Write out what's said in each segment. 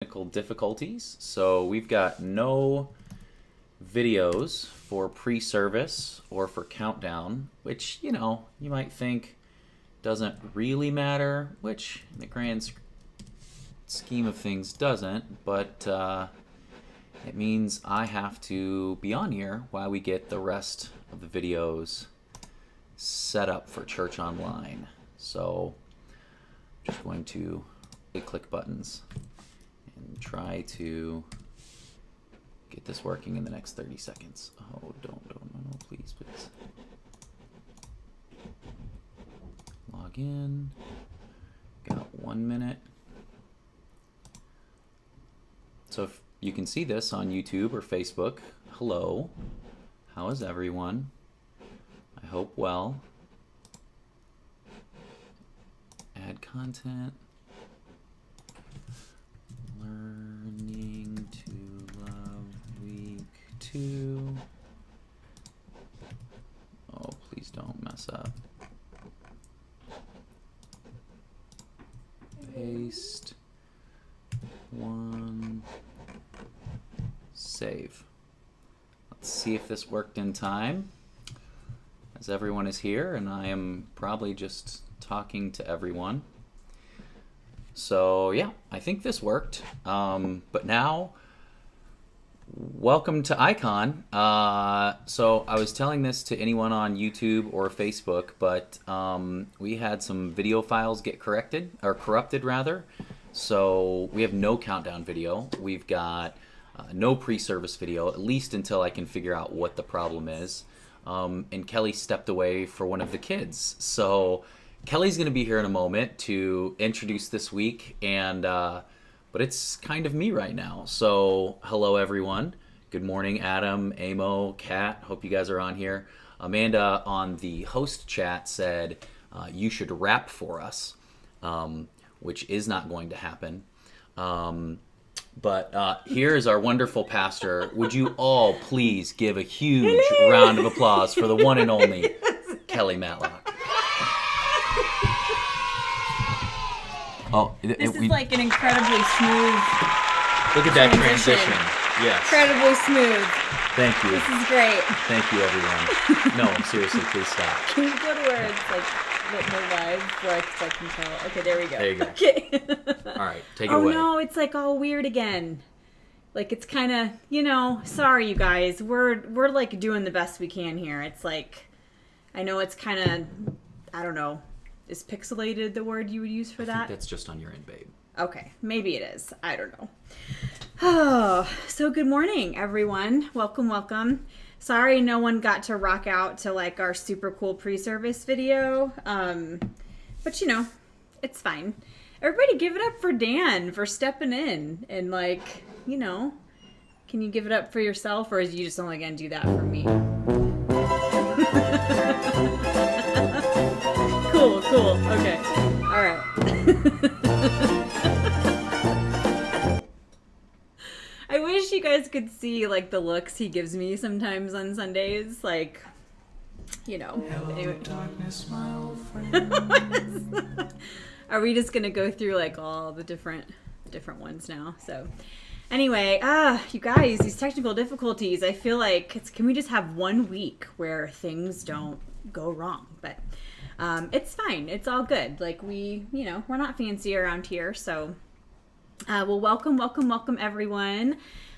technical difficulties, so we've got no videos for pre-service or for countdown, which, you might think doesn't really matter, which in the grand scheme of things doesn't, but it means I have to be on here while we get the rest of the videos set up for Church Online. So I'm just going to click buttons and try to get this working in the next 30 seconds. Oh, no, please. Log in. Got 1 minute. So if you can see this on YouTube or Facebook, hello. How is everyone? I hope well. Add content. Learning to Love Week 2. Oh, please don't mess up. Paste. 1. Save. Let's see if this worked in time, as everyone is here and I am probably just talking to everyone. So yeah, I think this worked. But now, welcome to Icon. So I was telling this to anyone on YouTube or Facebook, but we had some video files get corrupted rather. So we have no countdown video. We've got no pre-service video, at least until I can figure out what the problem is. And Kelly stepped away for one of the kids. So Kelly's going to be here in a moment to introduce this week, and but it's kind of me right now. So hello, everyone. Good morning, Adam, Amo, Kat. Hope you guys are on here. Amanda on the host chat said you should rap for us, which is not going to happen. But here is our wonderful pastor. Would you all please give a huge round of applause for the one and only Kelly Matlock. Oh, this is like an incredibly smooth. Look at that transition. Yes. Incredibly smooth. Thank you. This is great. Thank you, everyone. No, seriously, please stop. Can you go to where it's like no live, where I can tell? Okay, there we go. There you go. Okay. All right, take it away. Oh no, it's like all weird again. Like it's kind of, sorry you guys. We're like doing the best we can here. It's like, I know it's kind of, I don't know. Is pixelated the word you would use for that? I think that's just on your end, babe. Okay, maybe it is. I don't know. Oh, so good morning, everyone. Welcome. Sorry no one got to rock out to like our super cool pre-service video. But it's fine. Everybody give it up for Dan for stepping in and can you give it up for yourself, or is you just only going to do that for me? Cool. Okay. All right. I wish you guys could see like the looks he gives me sometimes on Sundays, like, Hello, anyway. darkness, my old friend. Are we just gonna go through like all the different ones now? So anyway, you guys, these technical difficulties, I feel like can we just have 1 week where things don't go wrong? But it's fine. It's all good. Like we're not fancy around here. So, well, welcome everyone.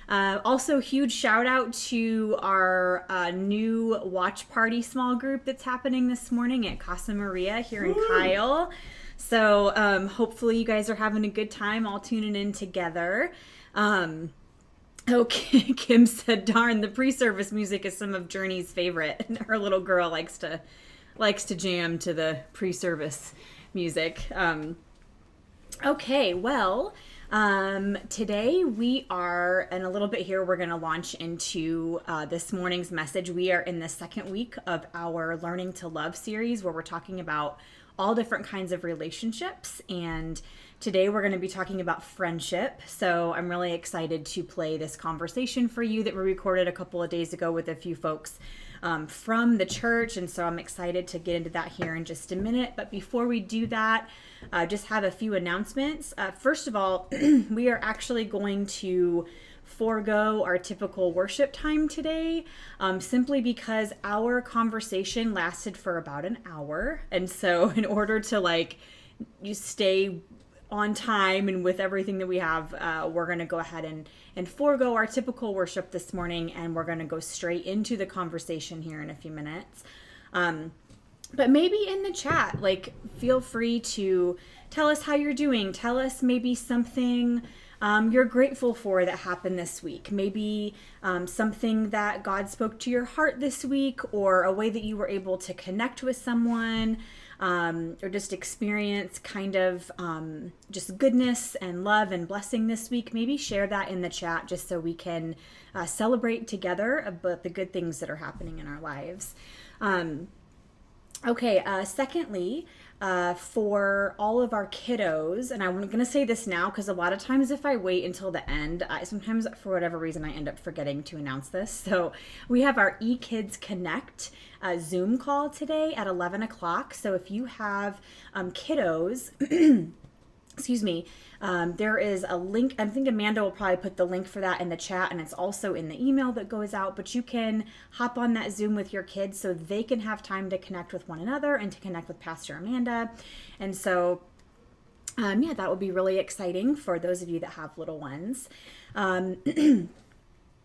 Also, huge shout out to our new watch party small group that's happening this morning at Casa Maria here in Kyle. So, hopefully you guys are having a good time all tuning in together. Okay, Kim said, darn, the pre-service music is some of Journey's favorite. Her little girl likes to jam to the pre-service music. Okay, well, today we are, in a little bit here, we're going to launch into this morning's message. We are in the second week of our Learning to Love series, where we're talking about all different kinds of relationships and Today we're going to be talking about friendship. So I'm really excited to play this conversation for you that we recorded a couple of days ago with a few folks from the church. And so I'm excited to get into that here in just a minute. But before we do that, just have a few announcements. First of all, we are actually going to forego our typical worship time today, simply because our conversation lasted for about an hour. And so in order to you stay on time and with everything that we have, we're going to go ahead and forego our typical worship this morning, and we're going to go straight into the conversation here in a few minutes. But maybe in the chat, feel free to tell us how you're doing. Tell us maybe something you're grateful for that happened this week. Maybe something that God spoke to your heart this week, or a way that you were able to connect with someone, or just experience kind of just goodness and love and blessing this week. Maybe share that in the chat just so we can celebrate together about the good things that are happening in our lives. Secondly, for all of our kiddos, and I'm going to say this now because a lot of times if I wait until the end, sometimes for whatever reason I end up forgetting to announce this. So we have our eKids Connect Zoom call today at 11 o'clock. So if you have kiddos, excuse me, there is a link. I think Amanda will probably put the link for that in the chat, and it's also in the email that goes out, but you can hop on that Zoom with your kids so they can have time to connect with one another and to connect with Pastor Amanda. And so, that would be really exciting for those of you that have little ones.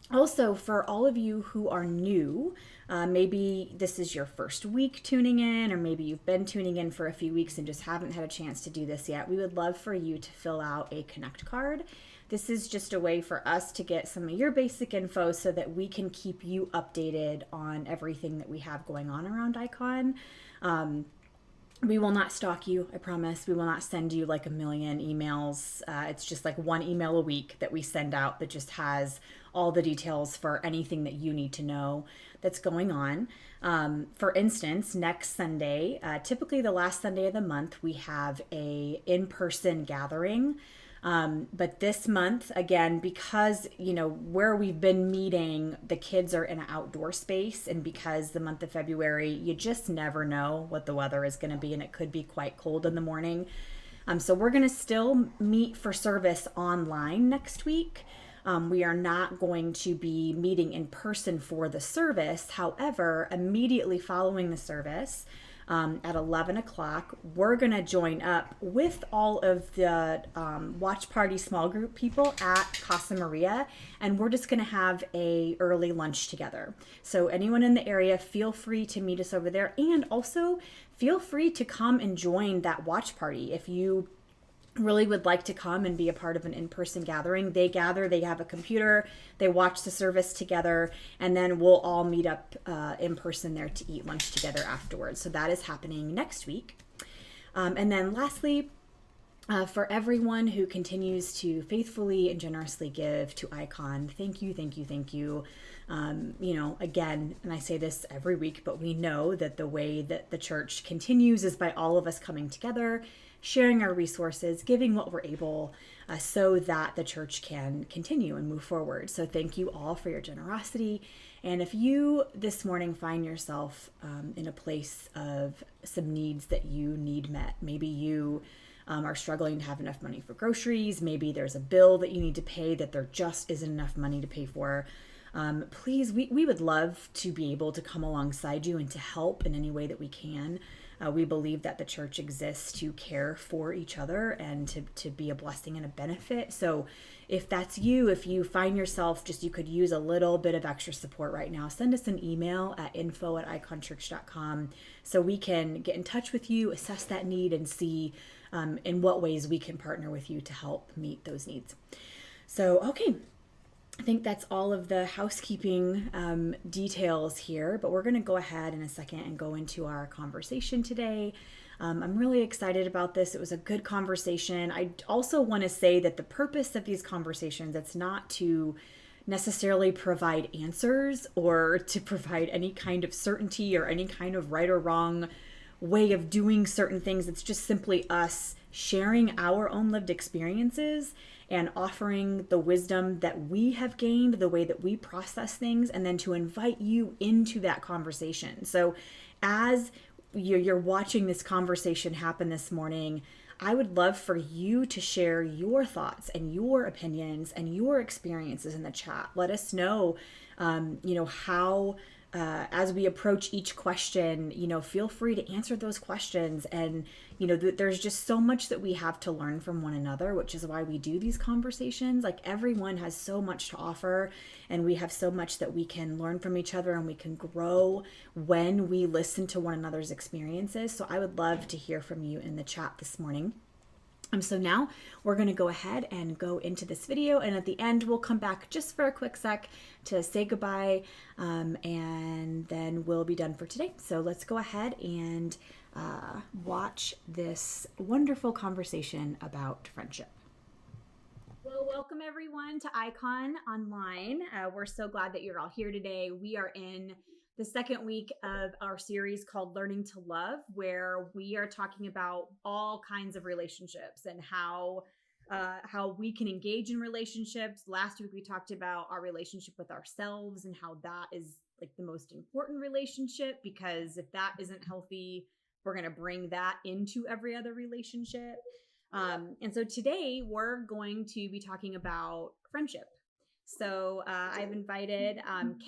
Also, for all of you who are new, maybe this is your first week tuning in, or maybe you've been tuning in for a few weeks and just haven't had a chance to do this yet, we would love for you to fill out a Connect card. This is just a way for us to get some of your basic info so that we can keep you updated on everything that we have going on around Icon. We will not stalk you, I promise. We will not send you a million emails. It's just one email a week that we send out that just has all the details for anything that you need to know that's going on. For instance, next Sunday, typically the last Sunday of the month, we have a in-person gathering. But this month, again, because, where we've been meeting, the kids are in an outdoor space. And because the month of February, you just never know what the weather is going to be. And it could be quite cold in the morning. So we're going to still meet for service online next week. We are not going to be meeting in person for the service. However, immediately following the service, at 11 o'clock, we're going to join up with all of the Watch Party small group people at Casa Maria, and we're just going to have a early lunch together. So anyone in the area, feel free to meet us over there, and also feel free to come and join that watch party. If you really would like to come and be a part of an in-person gathering, they gather, they have a computer, they watch the service together, and then we'll all meet up in person there to eat lunch together afterwards. So that is happening next week. And then lastly, for everyone who continues to faithfully and generously give to Icon, thank you, thank you, thank you. Again, and I say this every week, but we know that the way that the church continues is by all of us coming together, sharing our resources, giving what we're able, so that the church can continue and move forward. So thank you all for your generosity. And if you this morning find yourself in a place of some needs that you need met, maybe you are struggling to have enough money for groceries, maybe there's a bill that you need to pay that there just isn't enough money to pay for, please, we would love to be able to come alongside you and to help in any way that we can. We believe that the church exists to care for each other and to be a blessing and a benefit. So if that's you, if you find yourself you could use a little bit of extra support right now, send us an email at info@iconchurch.com so we can get in touch with you, assess that need, and see in what ways we can partner with you to help meet those needs. So, okay. I think that's all of the housekeeping details here, but we're going to go ahead in a second and go into our conversation today. I'm really excited about this. It was a good conversation. I also want to say that the purpose of these conversations, it's not to necessarily provide answers or to provide any kind of certainty or any kind of right or wrong way of doing certain things. It's just simply us sharing our own lived experiences and offering the wisdom that we have gained, the way that we process things, and then to invite you into that conversation. So as you're watching this conversation happen this morning, I would love for you to share your thoughts and your opinions and your experiences in the chat. Let us know, how, as we approach each question, feel free to answer those questions. And, there's just so much that we have to learn from one another, which is why we do these conversations. Like, everyone has so much to offer, and we have so much that we can learn from each other, and we can grow when we listen to one another's experiences. So I would love to hear from you in the chat this morning. So now we're going to go ahead and go into this video, and at the end we'll come back just for a quick sec to say goodbye, and then we'll be done for today. So let's go ahead and watch this wonderful conversation about friendship. Well, welcome everyone to Icon Online. We're so glad that you're all here today. We are in the second week of our series called Learning to Love, where we are talking about all kinds of relationships and how we can engage in relationships. Last week we talked about our relationship with ourselves and how that is like the most important relationship, because if that isn't healthy, we're going to bring that into every other relationship. And so today we're going to be talking about friendship. So I've invited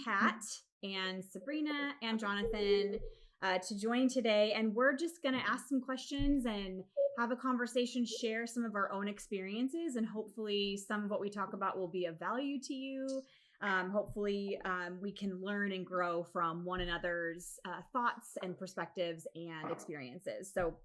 Kat and Sabrina and Jonathan to join today, and we're just going to ask some questions and have a conversation, share some of our own experiences, and hopefully some of what we talk about will be of value to you. Hopefully we can learn and grow from one another's thoughts and perspectives and experiences. So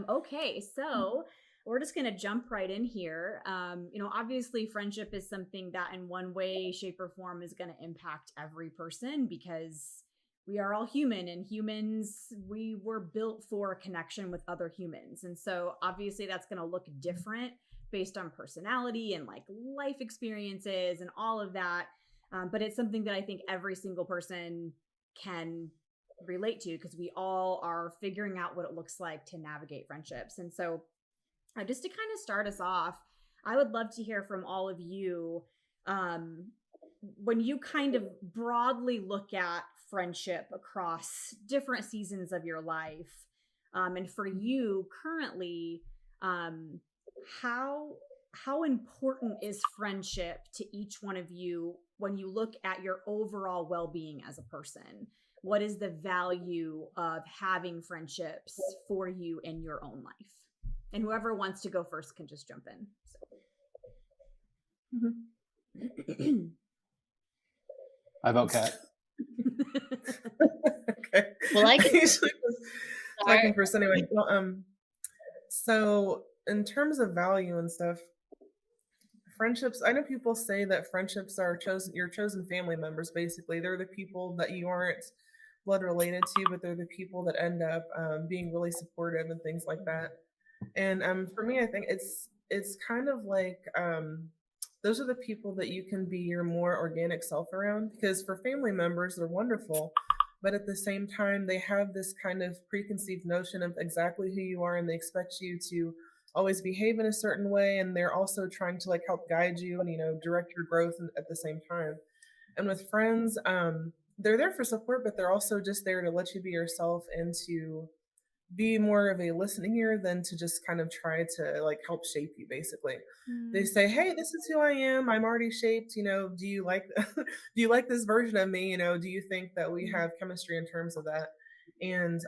okay, so we're just going to jump right in here. Obviously friendship is something that in one way, shape, or form is going to impact every person, because we are all human, and humans, we were built for a connection with other humans. And so obviously that's going to look different based on personality and like life experiences and all of that. But it's something that I think every single person can relate to, because we all are figuring out what it looks like to navigate friendships. And so just to kind of start us off, I would love to hear from all of you. When you kind of broadly look at friendship across different seasons of your life, and for you currently, how important is friendship to each one of you when you look at your overall well-being as a person? What is the value of having friendships for you in your own life? And whoever wants to go first can just jump in. So. I vote Kat. Okay. Well, I can usually was start. talking first anyway. Well, so in terms of value and stuff, friendships, I know people say that friendships are your chosen family members. Basically, they're the people that you aren't blood related to, but they're the people that end up being really supportive and things like that. And for me, I think it's kind of like those are the people that you can be your more organic self around, because for family members, they're wonderful, but at the same time, they have this kind of preconceived notion of exactly who you are, and they expect you to always behave in a certain way, and they're also trying to like help guide you and direct your growth at the same time. And with friends, they're there for support, but they're also just there to let you be yourself and to be more of a listening ear than to just kind of try to like help shape you. Basically, they say, "Hey, this is who I am. I'm already shaped. Do you like do you like this version of me? Do you think that we have chemistry in terms of that?" And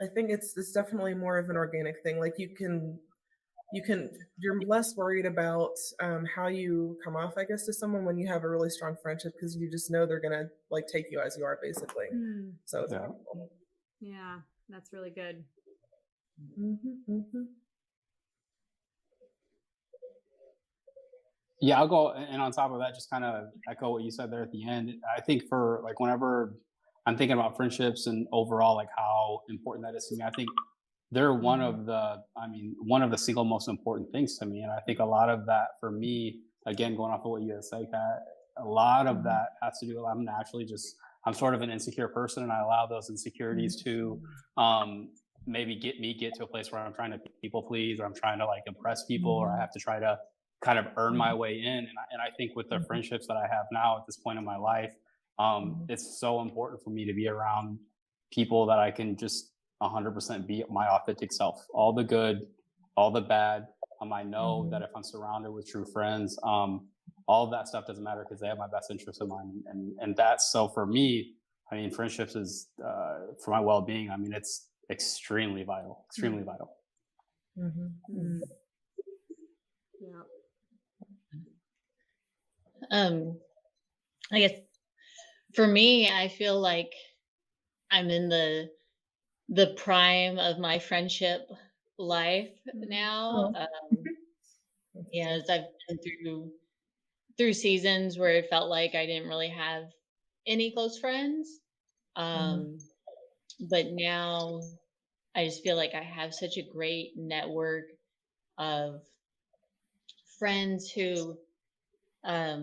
I think it's definitely more of an organic thing. Like you're less worried about how you come off, I guess, to someone when you have a really strong friendship, because you just know they're gonna like take you as you are, basically. So it's wonderful. Yeah, that's really good. Yeah, I'll go. And on top of that, just kind of echo what you said there at the end. I think for like whenever I'm thinking about friendships and overall like how important that is to me, I think they're one of the single most important things to me. And I think a lot of that for me, again, going off of what you had said, Kat, a lot of that has to do with I'm sort of an insecure person, and I allow those insecurities to maybe get to a place where I'm trying to people please, or I'm trying to like impress people, or I have to try to kind of earn my way in. And I think with the friendships that I have now at this point in my life, it's so important for me to be around people that I can just 100% be my authentic self, all the good, all the bad. I know that if I'm surrounded with true friends, all of that stuff doesn't matter because they have my best interest in mind. And that's, so for me, I mean, friendships is, for my well-being, I mean, it's extremely vital, extremely vital. Yeah. I guess for me, I feel like I'm in the prime of my friendship life now. As I've been through seasons where it felt like I didn't really have any close friends. But now I just feel like I have such a great network of friends who I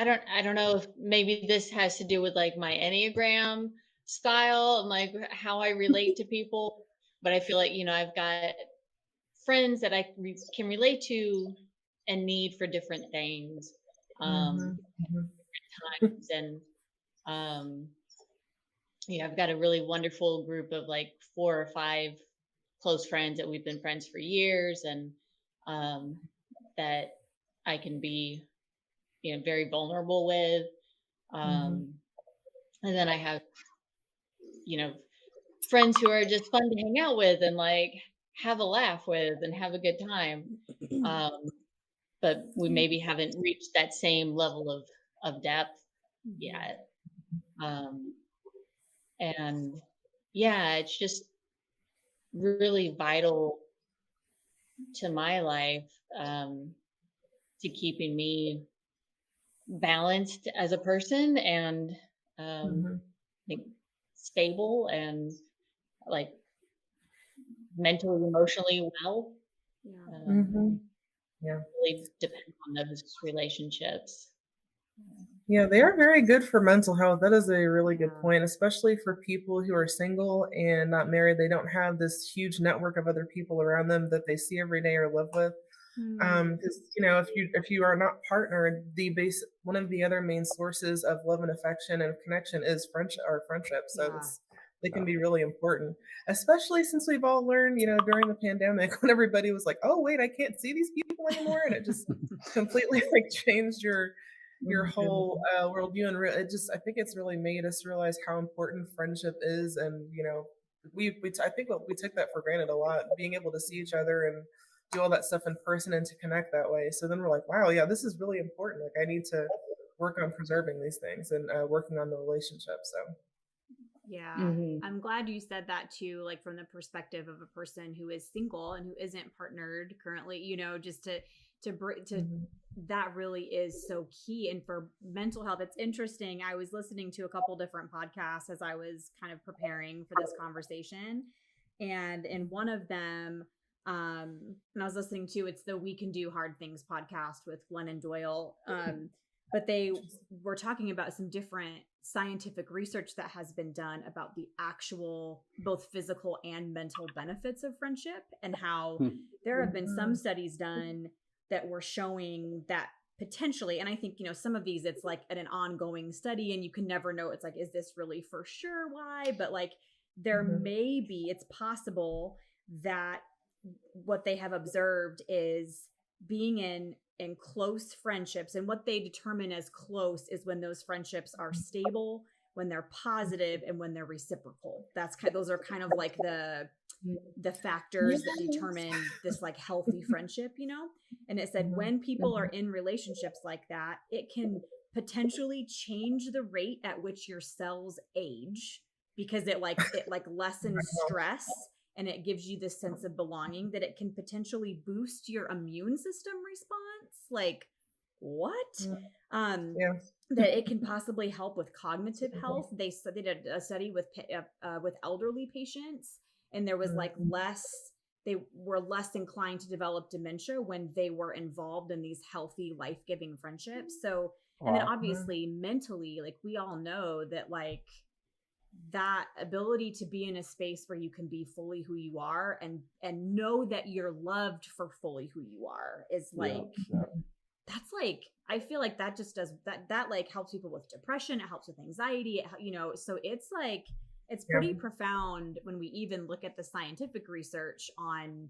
don't know if maybe this has to do with like my Enneagram style and like how I relate to people, but I feel like, I've got friends that I can relate to and need for different things, different times. And, I've got a really wonderful group of like 4 or 5 close friends that we've been friends for years, and that I can be, very vulnerable with. And then I have, friends who are just fun to hang out with and like have a laugh with and have a good time. But we maybe haven't reached that same level of depth yet. And yeah, it's just really vital to my life, to keeping me balanced as a person and I think stable and like mentally, emotionally well. Really depend on those relationships. Yeah, they are very good for mental health. That is a really good point, especially for people who are single and not married. They don't have this huge network of other people around them that they see every day or live with. Because if you are not partnered, one of the other main sources of love and affection and connection is friendship. So they can be really important, especially since we've all learned, during the pandemic when everybody was like, "Oh wait, I can't see these people anymore," and it just completely like changed your whole worldview. And I think it's really made us realize how important friendship is. And I think we took that for granted a lot, being able to see each other and do all that stuff in person and to connect that way. So then we're like, wow, yeah, this is really important. Like I need to work on preserving these things and working on the relationship. So yeah, I'm glad you said that too, like from the perspective of a person who is single and who isn't partnered currently, just to that really is so key. And for mental health, it's interesting. I was listening to a couple different podcasts as I was kind of preparing for this conversation. And in one of them, and I was listening to, it's the We Can Do Hard Things podcast with Glennon Doyle. But they were talking about some different scientific research that has been done about the actual both physical and mental benefits of friendship, and how there have been some studies done that were showing that potentially, and I think, some of these, it's like at an ongoing study and you can never know. It's like, is this really for sure why? But like it's possible that what they have observed is being in close friendships, and what they determine as close is when those friendships are stable, when they're positive, and when they're reciprocal. Those are kind of like the factors that determine this like healthy friendship, And it said when people are in relationships like that, it can potentially change the rate at which your cells age, because it lessens stress, and it gives you this sense of belonging, that it can potentially boost your immune system response. Like what? That it can possibly help with cognitive health. They did a study with elderly patients, and there was they were less inclined to develop dementia when they were involved in these healthy, life-giving friendships. So, and then obviously mentally, like we all know that like that ability to be in a space where you can be fully who you are and know that you're loved for fully who you are is like, that's like, I feel like that just does that like helps people with depression. It helps with anxiety. So it's like, it's pretty profound when we even look at the scientific research on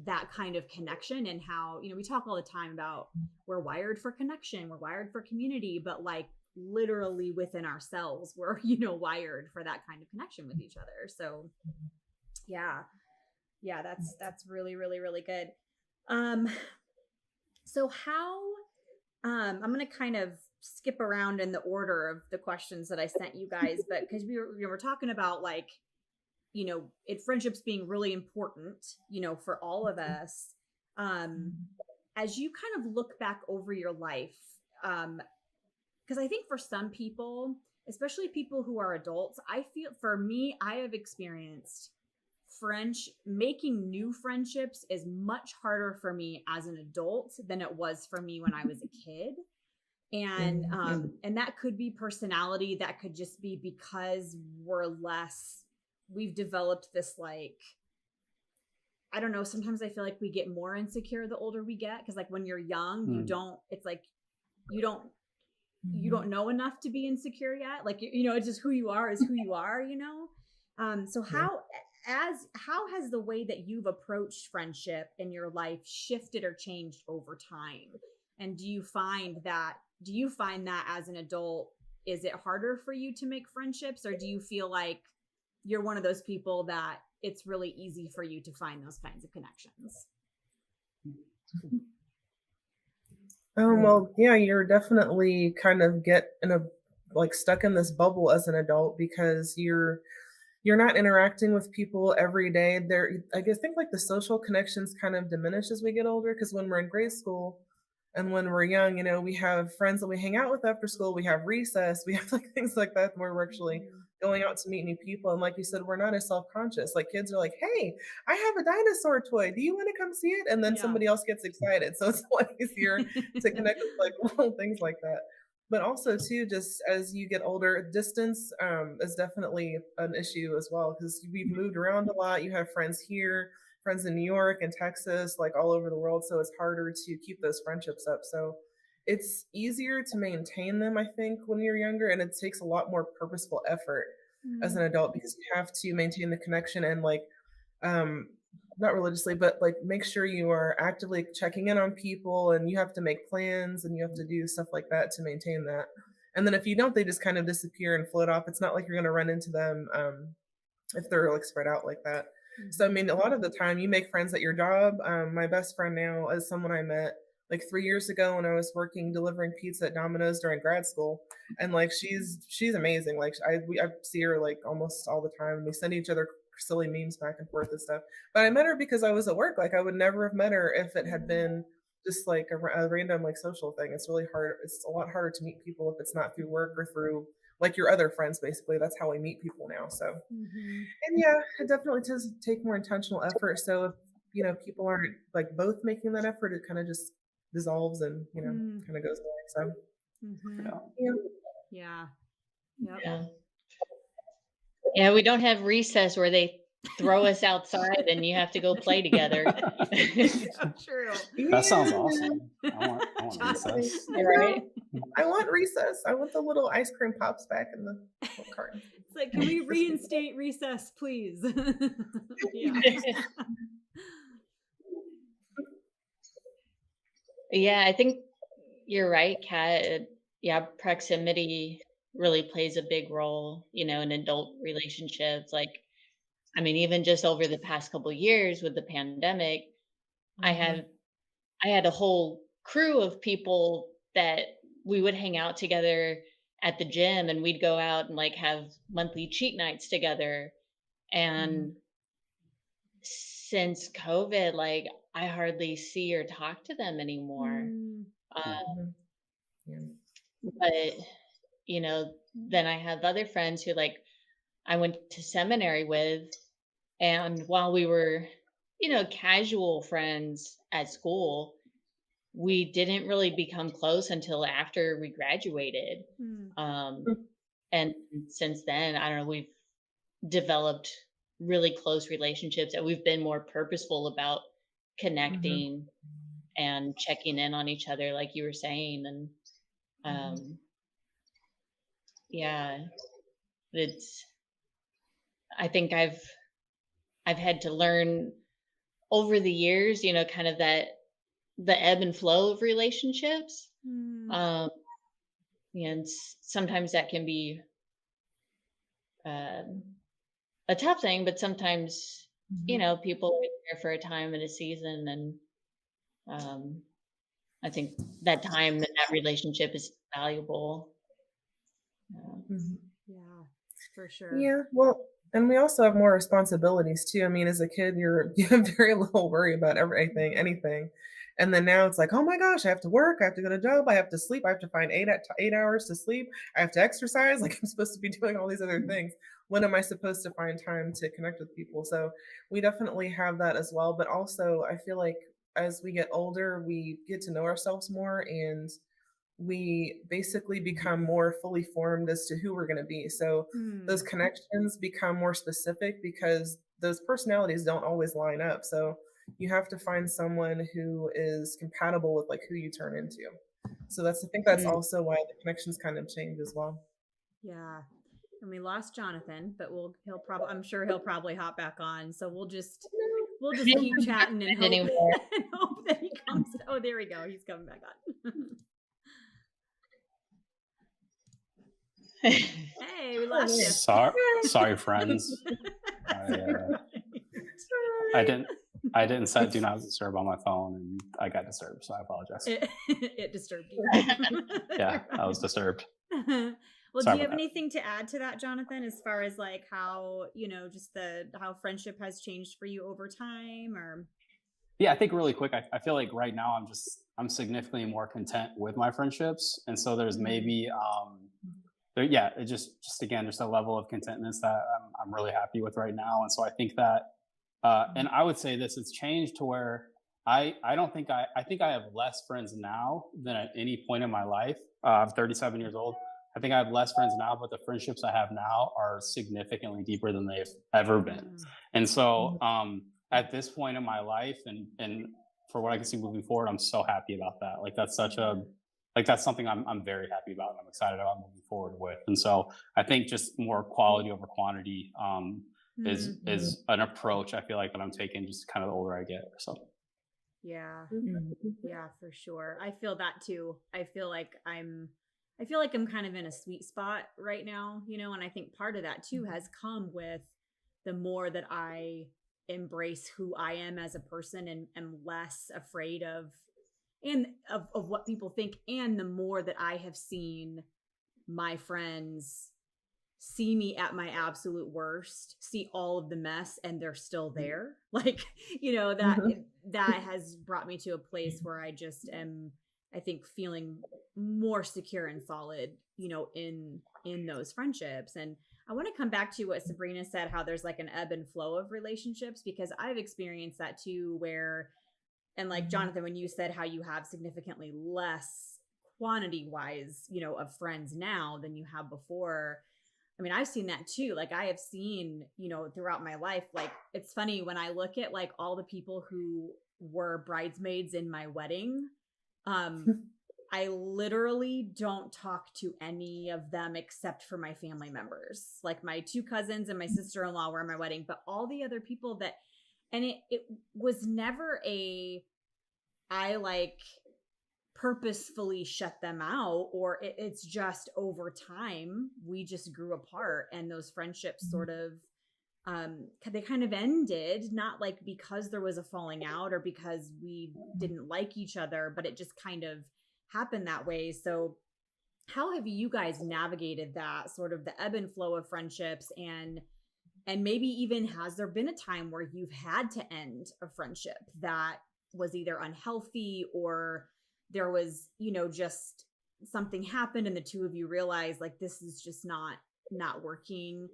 that kind of connection and how, we talk all the time about we're wired for connection, we're wired for community, but like literally within ourselves, we're, wired for that kind of connection with each other. So yeah, that's really, really, really good. So how, I'm going to kind of skip around in the order of the questions that I sent you guys, but because we were talking about like, friendships being really important, for all of us. As you kind of look back over your life, because I think for some people, especially people who are adults, I feel for me, I have experienced making new friendships is much harder for me as an adult than it was for me when I was a kid. And that could be personality. That could just be because we've developed this, like, I don't know. Sometimes I feel like we get more insecure the older we get. Cause like when you're young, you don't know enough to be insecure yet. Like, it's just who you are is who you are, So how has the way that you've approached friendship in your life shifted or changed over time? And do you find that as an adult, is it harder for you to make friendships, or do you feel like you're one of those people that it's really easy for you to find those kinds of connections? Well, yeah, you're definitely kind of stuck in this bubble as an adult because you're not interacting with people every day. I think like the social connections kind of diminish as we get older, because when we're in grade school and when we're young, we have friends that we hang out with after school, we have recess, we have like things like that where we're actually going out to meet new people. And like you said, we're not as self-conscious. Like kids are like, hey, I have a dinosaur toy. Do you want to come see it? And then somebody else gets excited. So it's a lot easier to connect with like little things like that. But also too, just as you get older, distance is definitely an issue as well, because we've moved around a lot. You have friends here, friends in New York and Texas, like all over the world. So it's harder to keep those friendships up. So it's easier to maintain them, I think, when you're younger, and it takes a lot more purposeful effort as an adult, because you have to maintain the connection and like not religiously, but like make sure you are actively checking in on people, and you have to make plans and you have to do stuff like that to maintain that. And then if you don't, they just kind of disappear and float off. It's not like you're going to run into them if they're like spread out like that. So I mean, a lot of the time you make friends at your job. My best friend now is someone I met like 3 years ago when I was working delivering pizza at Domino's during grad school, and like she's amazing. Like I see her like almost all the time, and we send each other silly memes back and forth and stuff. But I met her because I was at work. Like I would never have met her if it had been just like a random like social thing. It's really hard. It's a lot harder to meet people if it's not through work or through like your other friends. Basically, that's how we meet people now. So, and yeah, it definitely does take more intentional effort. So if people aren't like both making that effort, it kind of just dissolves and kind of goes away. So yeah, we don't have recess where they throw us outside and you have to go play together. True. That sounds awesome. I want recess. Right? I want recess. I want the little ice cream pops back in the little carton. It's like, can we reinstate recess, please? Yeah, I think you're right, Kat. Yeah, proximity really plays a big role, in adult relationships. Like, I mean, even just over the past couple of years with the pandemic, I had a whole crew of people that we would hang out together at the gym, and we'd go out and like have monthly cheat nights together. And since COVID, like I hardly see or talk to them anymore. But then I have other friends who like I went to seminary with, and while we were casual friends at school, we didn't really become close until after we graduated. And since then, I don't know, we've developed really close relationships, and we've been more purposeful about Mhm. connecting and checking in on each other, like you were saying. And Mhm. yeah, it's, I think I've had to learn over the years, kind of that the ebb and flow of relationships. Mm, Um, and sometimes that can be um, a tough thing, but sometimes, Mhm. people are there for a time and a season. And um, I think that time and that relationship is valuable. Uh, Mhm. yeah, for sure. Yeah, well, and we also have more responsibilities too. I mean, as a kid, you have very little worry about everything, Mhm. anything, and then now it's like, oh my gosh, I have to work, I have to go to a job, I have to sleep, I have to find 8 hours to sleep, I have to exercise. Like I'm supposed to be doing all these other things. When am I supposed to find time to connect with people? So we definitely have that as well. But also, I feel like as we get older, we get to know ourselves more, and we basically become more fully formed as to who we're going to be. So those Hmm. connections become more specific because those personalities don't always line up. So you have to find someone who is compatible with like who you turn into. So I think that's mm. also why the connections kind of change as well. Yeah. And we lost Jonathan, but he'll probably I'm sure he'll probably hop back on. So we'll I just don't keep think that's chatting and good hope anymore. and hope that he comes. Oh, there we go. He's coming back on. Hey, we lost you. Sorry, friends. I Sorry. I didn't I didn't set do not disturb on my phone, and I got disturbed, so I apologize. It disturbed you. Yeah, I was disturbed. Well, do Sorry you about have that. anything to add to that, Jonathan, as far as like how, just how friendship has changed for you over time or Yeah, I think really quick, I feel like right now I'm significantly more content with my friendships, and so there's Hmm. maybe yeah, it just again just a level of contentness that I'm really happy with right now, and so I think that and I would say this, it's changed to where I don't think I think I have less friends now than at any point in my life. I'm 37 years old. I think I have less friends now, but the friendships I have now are significantly deeper than they've ever been. Mm, And so at this point in my life, and for what I can see moving forward, I'm so happy about that. Like that's such a yeah. like that's something I'm very happy about and I'm excited about moving forward with. And so I think just more quality over quantity Hmm. is an approach I feel like that I'm taking just kind of the older I get. So Yeah. Mhm. Yeah, for sure. I feel that too. I feel like I'm kind of in a sweet spot right now, and I think part of that too has come with the more that I embrace who I am as a person and am less afraid of what people think, and the more that I have seen my friends see me at my absolute worst, see all of the mess, and they're still there. Like, Mhm. that has brought me to a place where I just am, I think, feeling more secure and solid, in those friendships. And I want to come back to what Sabrina said, how there's like an ebb and flow of relationships, because I've experienced that too, where and like Mhm. Jonathan, when you said how you have significantly less quantity wise, of friends now than you have before. I mean, I've seen that too. Like I have seen, throughout my life, like it's funny when I look at like all the people who were bridesmaids in my wedding, um, I literally don't talk to any of them except for my family members. Like my two cousins and my sister-in-law were in my wedding, but all the other people that and it was never a I like purposefully shut them out, or it's just over time we just grew apart, and those friendships sort of they kind of ended, not like because there was a falling out or because we didn't like each other, but it just kind of happened that way. So how have you guys navigated that sort of the ebb and flow of friendships, and maybe even has there been a time where you've had to end a friendship that was either unhealthy, or there was, just something happened and the two of you realized like this is just not working.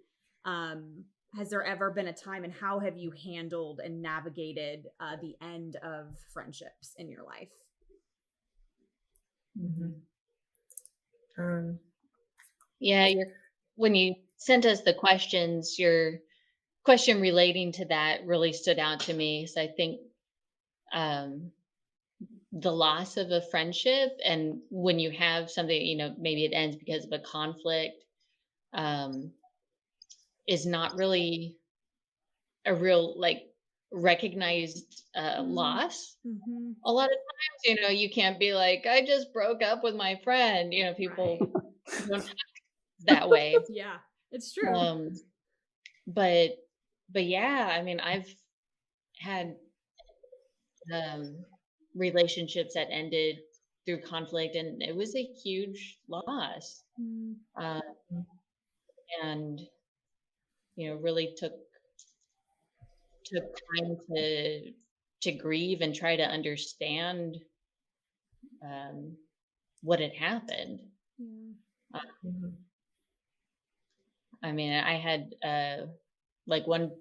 Um has there ever been a time, and how have you handled and navigated the end of friendships in your life? Mhm. Um, Yeah, when you sent us the questions, your question relating to that really stood out to me. So I think um, the loss of a friendship, and when you have something, maybe it ends because of a conflict, um, is not really a real like recognized loss. Mm-hmm. A lot of times, you can't be like, I just broke up with my friend. People don't talk that way. Yeah, it's true. But yeah, I mean, I've had relationships that ended through conflict, and it was a huge loss. Mm. Uh, and really took time to grieve and try to understand what had happened. Yeah. Mhm. I mean, I had like one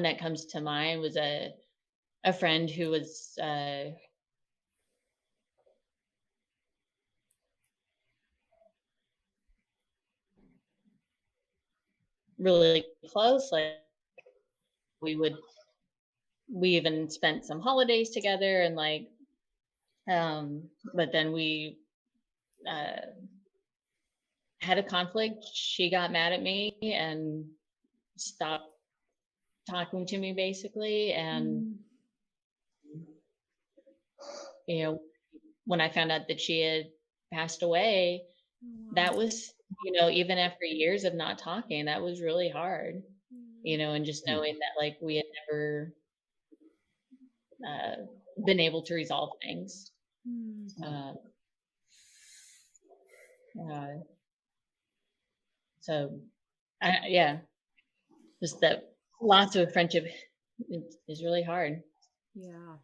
that comes to mind was a friend who was really close. Like we even spent some holidays together, and like but then we uh had a conflict. She got mad at me and stopped talking to me basically. And when I found out that she had passed away, that was, even after years of not talking, that was really hard, and just knowing that like we had never been able to resolve things. So yeah, just that lots of friendship is really hard. Yeah,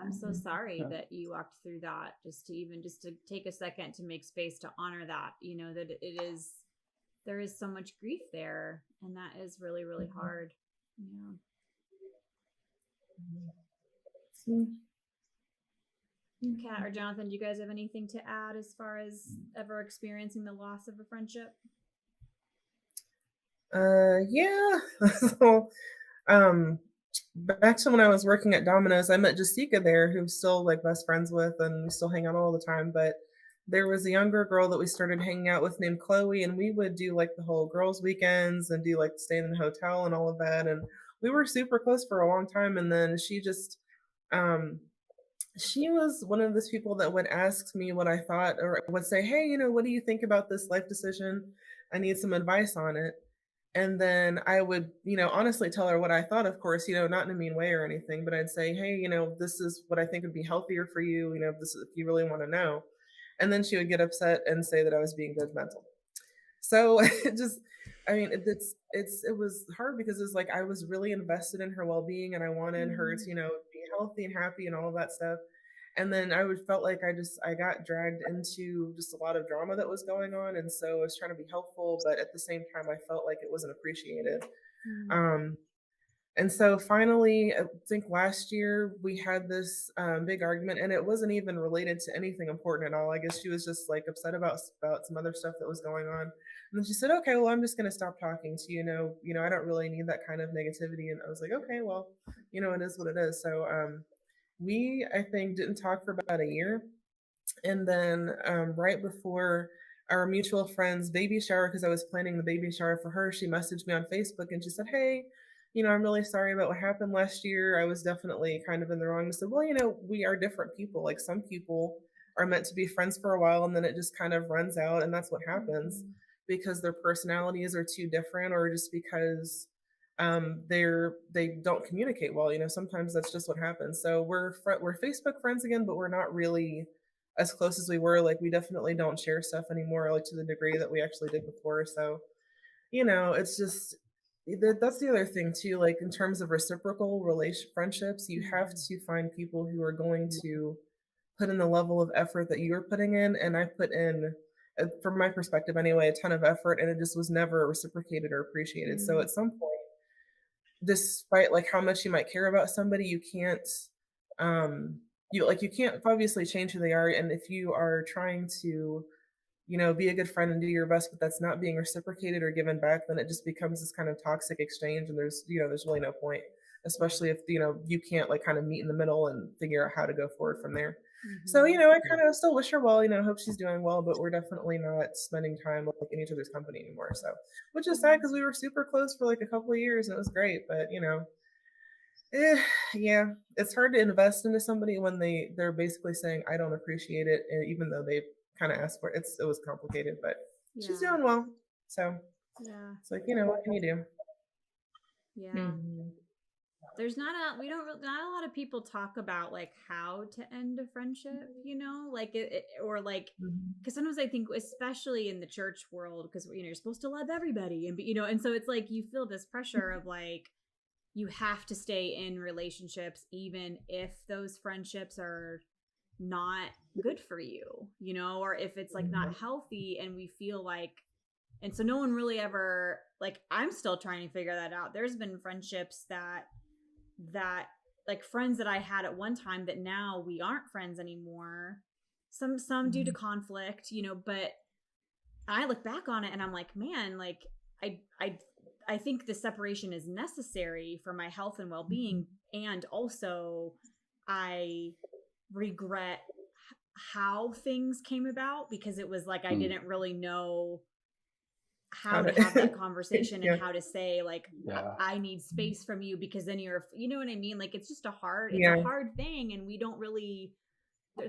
I'm so sorry that you walked through that. Just to take a second to make space to honor that, that there is so much grief there, and that is really, really hard. Kat or Jonathan, do you guys have anything to add as far as ever experiencing the loss of a friendship? Yeah. So, back to when I was working at Domino's, I met Jessica there, who I'm still like best friends with, and we still hang out all the time. But there was a younger girl that we started hanging out with named Chloe, and we would do like the whole girls' weekends and do like staying in a hotel and all of that. And we were super close for a long time. And then um, she was one of those people that would ask me what I thought, or would say, "Hey, what do you think about this life decision? I need some advice on it." And then I would, honestly tell her what I thought, of course, not in a mean way or anything, but I'd say, "Hey, this is what I think would be healthier for you, this is if you really want to know." And then she would get upset and say that I was being judgmental. So it just, I mean, it was hard because it's like I was really invested in her well-being, and I wanted her to, be healthy and happy and all of that stuff. And then I would felt like I got dragged into just a lot of drama that was going on. And so I was trying to be helpful, but at the same time I felt like it wasn't appreciated. Um, and so finally, I think last year we had this big argument, and it wasn't even related to anything important at all. I guess she was just like upset about some other stuff that was going on. And then she said, "Okay, well, I'm just going to stop talking to you. I don't really need that kind of negativity." And I was like, "Okay, well, it is what it is." So we, I think, didn't talk for about a year. And then right before our mutual friend's baby shower, because I was planning the baby shower for her, she messaged me on Facebook and she said, "Hey, I'm really sorry about what happened last year. I was definitely kind of in the wrong." I said, "Well, we are different people. Like some people are meant to be friends for a while and then it just kind of runs out. And that's what happens because their personalities are too different, or just because they don't communicate well. Sometimes that's just what happens. So we're Facebook friends again, but we're not really as close as we were. Like we definitely don't share stuff anymore, like to the degree that we actually did before. So it's just that's the other thing too. Like in terms of reciprocal friendships, you have to find people who are going to put in the level of effort that you're putting in. And I put in, from my perspective anyway, a ton of effort, and it just was never reciprocated or appreciated. So at some point, despite like how much you might care about somebody, you can't you can't obviously change who they are. And if you are trying to be a good friend and do your best, but that's not being reciprocated or given back, then it just becomes this kind of toxic exchange, and there's really no point, especially if you can't like kind of meet in the middle and figure out how to go forward from there. So, I kind of still wish her well, hope she's doing well, but we're definitely not spending time like in each other's company anymore. So, which is sad because we were super close for like a couple of years and it was great, but yeah, it's hard to invest into somebody when they're basically saying I don't appreciate it, and even though they kind of asked for it. It was complicated, but she's Yeah. doing well. So Yeah. it's like, what can you do? Yeah. Mhm. There's not a lot of people talk about like how to end a friendship, like or like, Mhm. because sometimes I think, especially in the church world, because you're supposed to love everybody, and and so it's like you feel this pressure of like you have to stay in relationships even if those friendships are not good for you, or if it's like not healthy, and we feel like, and so no one really ever, like, I'm still trying to figure that out. There's been friendships that like friends that I had at one time that now we aren't friends anymore. Some due to conflict, but I look back on it and I'm like, man, like I think the separation is necessary for my health and well-being, and also I regret how things came about, because it was like I didn't really know how to have that conversation and how to say like, I need space from you, because then you know what I mean? Like it's just a hard thing, and we don't really,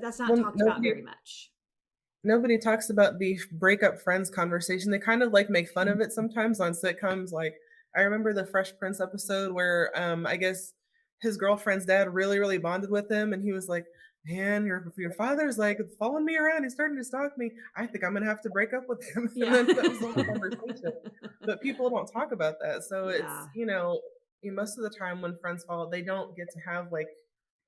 that's not talked about very much. Nobody talks about the breakup friends conversation. They kind of like make fun of it sometimes on sitcoms. Like I remember the Fresh Prince episode where I guess his girlfriend's dad really, really bonded with him, and he was like, man, your father's like following me around. He's starting to stalk me. I think I'm gonna have to break up with him. Yeah. And then that was the whole conversation. But people don't talk about that. So it's most of the time when friends fall, they don't get to have like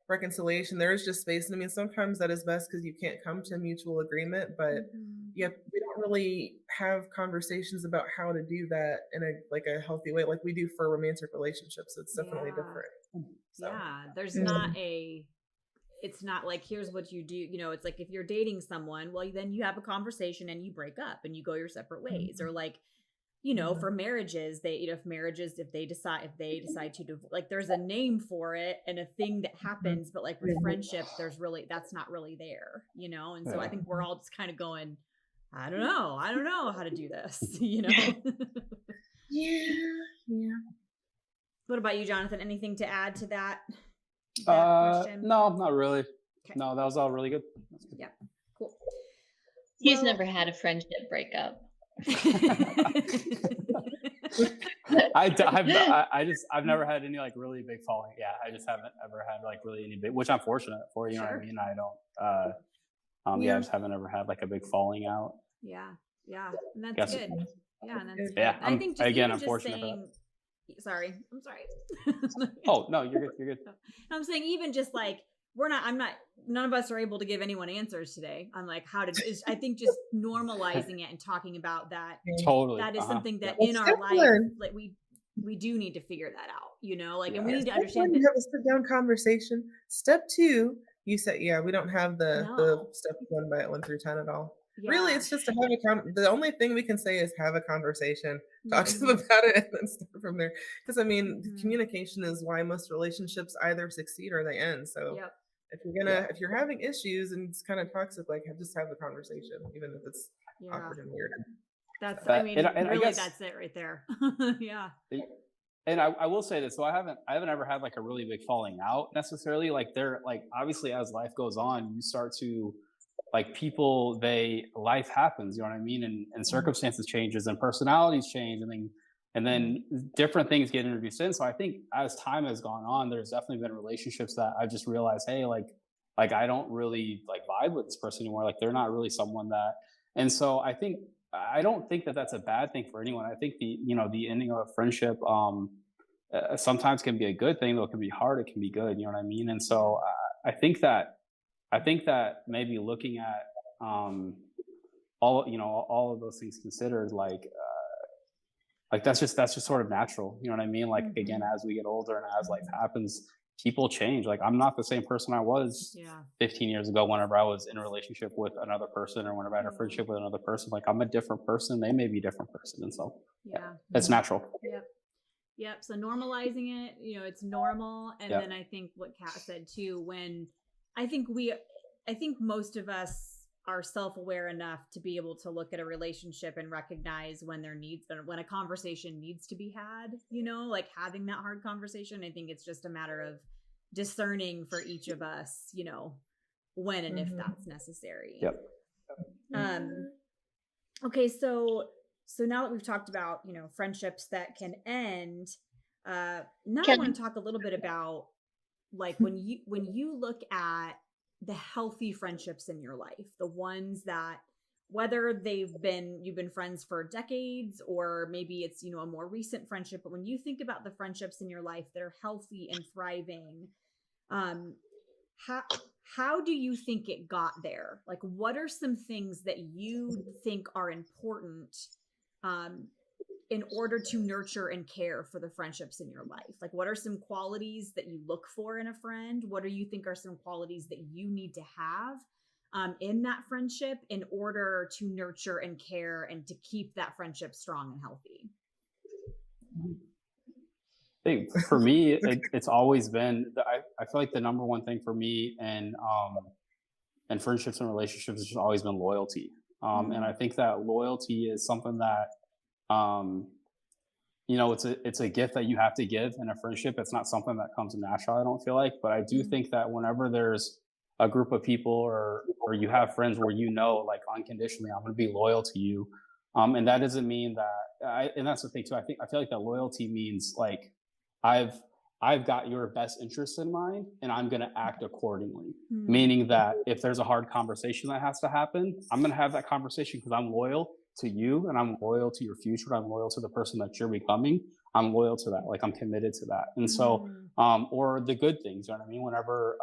reconciliation. There is just space. And I mean, sometimes that is best because you can't come to a mutual agreement, but we don't really have conversations about how to do that in a healthy way like we do for romantic relationships. It's definitely different. So. Yeah, there's not it's not like, here's what you do. It's like if you're dating someone, well, then you have a conversation and you break up and you go your separate ways. Or like, for marriages, if they decide to like, there's a name for it and a thing that happens, but like with friendship, that's not really there, and so I think we're all just kind of going, I don't know how to do this, Yeah. What about you, Jonathan? Anything to add to that question? No, not really. Okay. No, that was all really good. Yeah, cool. He's never had a friendship breakup. I've never had any like really big falling. Yeah, I just haven't ever had like really any big, which I'm fortunate for. You know what I mean? I don't. I just haven't ever had like a big falling out. Yeah, and that's good. Yeah, and that's good. Yeah, I think just, again, I'm just fortunate. Saying, sorry, I'm sorry. Oh no, you're good. You're good. I'm saying even just like none of us are able to give anyone answers today on like how to. I think just normalizing it and talking about that. Totally. That is something that in our life, like we do need to figure that out. Like, and we need to understand that you have a sit down conversation. Step 2, you said, we don't have the step 1 through 10 at all. Yeah. Really, it's just to have the only thing we can say is have a conversation, talk to them about it, and then start from there. Because I mean, communication is why most relationships either succeed or they end. So if you're having issues and it's kind of toxic, like just have the conversation, even if it's awkward and weird. That's really that's it right there. Yeah. And I will say this, so I haven't ever had like a really big falling out necessarily. Like obviously as life goes on, you start to like life happens, you know what I mean? And circumstances changes and personalities change, and then different things get introduced in. So I think as time has gone on, there's definitely been relationships that I've just realized, hey, like I don't really like vibe with this person anymore. Like they're not really someone that, and so I don't think that that's a bad thing for anyone. I think the ending of a friendship sometimes can be a good thing, though it can be hard, it can be good, you know what I mean? And so I think that maybe looking at all of those things considered, like that's just sort of natural, you know what I mean? Like again, as we get older and as life happens, people change. Like I'm not the same person I was Yeah. 15 years ago whenever I was in a relationship with another person or whenever I had a friendship with another person. Like I'm a different person. They may be a different person. And so Yeah. it's natural. Yep. Yep. So normalizing it, you know, it's normal. And Yep. then I think what Kat said too, when I think most of us are self-aware enough to be able to look at a relationship and recognize when when a conversation needs to be had, you know, like having that hard conversation. I think it's just a matter of discerning for each of us, you know, when and if that's necessary. Yep. Okay, so now that we've talked about, you know, friendships that can end, now I want to talk a little bit about like when you look at the healthy friendships in your life, the ones that whether you've been friends for decades or maybe it's, you know, a more recent friendship, but when you think about the friendships in your life that are healthy and thriving, how do you think it got there? Like, what are some things that you think are important in order to nurture and care for the friendships in your life? Like, what are some qualities that you look for in a friend? What do you think are some qualities that you need to have in that friendship in order to nurture and care and to keep that friendship strong and healthy? I think for me, it's always been, I feel like the number one thing for me and friendships and relationships has just always been loyalty. And I think that loyalty is something that, you know, it's a gift that you have to give in a friendship. It's not something that comes natural, I don't feel like, but I do think that whenever there's a group of people or you have friends where, you know, like unconditionally, I'm going to be loyal to you. And that doesn't mean that, and that's the thing too. I feel like that loyalty means like, I've got your best interest in mind and I'm going to act accordingly. Meaning that if there's a hard conversation that has to happen, I'm going to have that conversation because I'm loyal to you and I'm loyal to your future. I'm loyal to the person that you're becoming. I'm loyal to that. Like I'm committed to that. And so, or the good things, you know what I mean? Whenever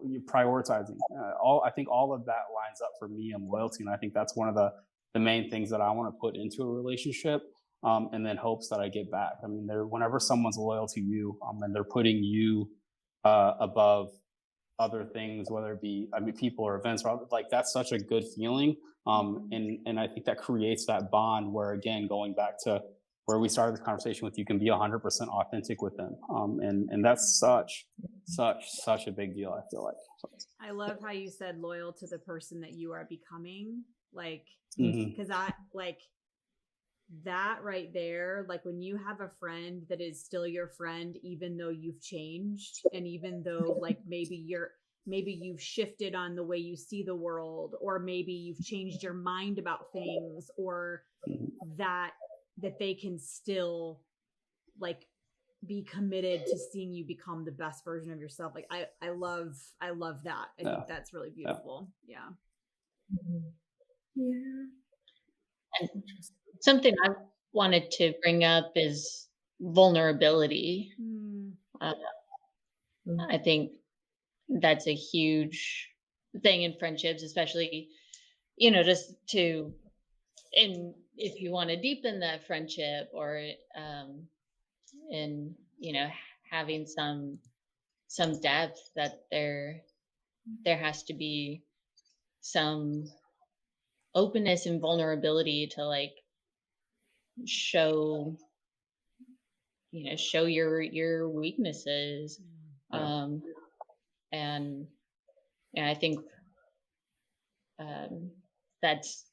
you're prioritizing, I think all of that lines up for me and loyalty. And I think that's one of the main things that I want to put into a relationship. And then hopes that I get back. I mean, whenever someone's loyal to you, and they're putting you above other things, whether it be, I mean, people or events, or like that's such a good feeling. And I think that creates that bond where, again, going back to where we started the conversation with, you can be 100% authentic with them. And that's such a big deal, I feel like. So. I love how you said loyal to the person that you are becoming. Like, because that right there, like when you have a friend that is still your friend, even though you've changed and even though like maybe you've shifted on the way you see the world, or maybe you've changed your mind about things, or that they can still like be committed to seeing you become the best version of yourself. Like I love that. I think that's really beautiful. Yeah. And something I wanted to bring up is vulnerability. I think that's a huge thing in friendships, especially, you know, just if you want to deepen that friendship, or in, you know, having some depth, that there has to be some openness and vulnerability to like show your weaknesses. And I think that's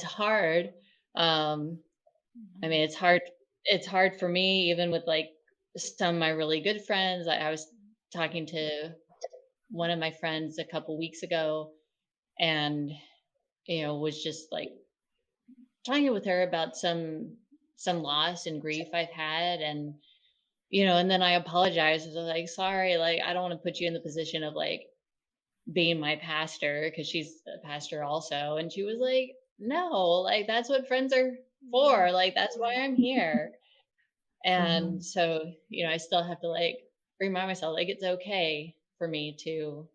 hard. I mean, it's hard for me, even with like some of my really good friends. I was talking to one of my friends a couple weeks ago, and you know, was just like talking with her about some loss and grief I've had, and you know, and then I apologized. I was like, sorry, like I don't want to put you in the position of like being my pastor, because she's a pastor also. And she was like, no, like that's what friends are for. Like that's why I'm here. And so, you know, I still have to like remind myself, like it's okay for me to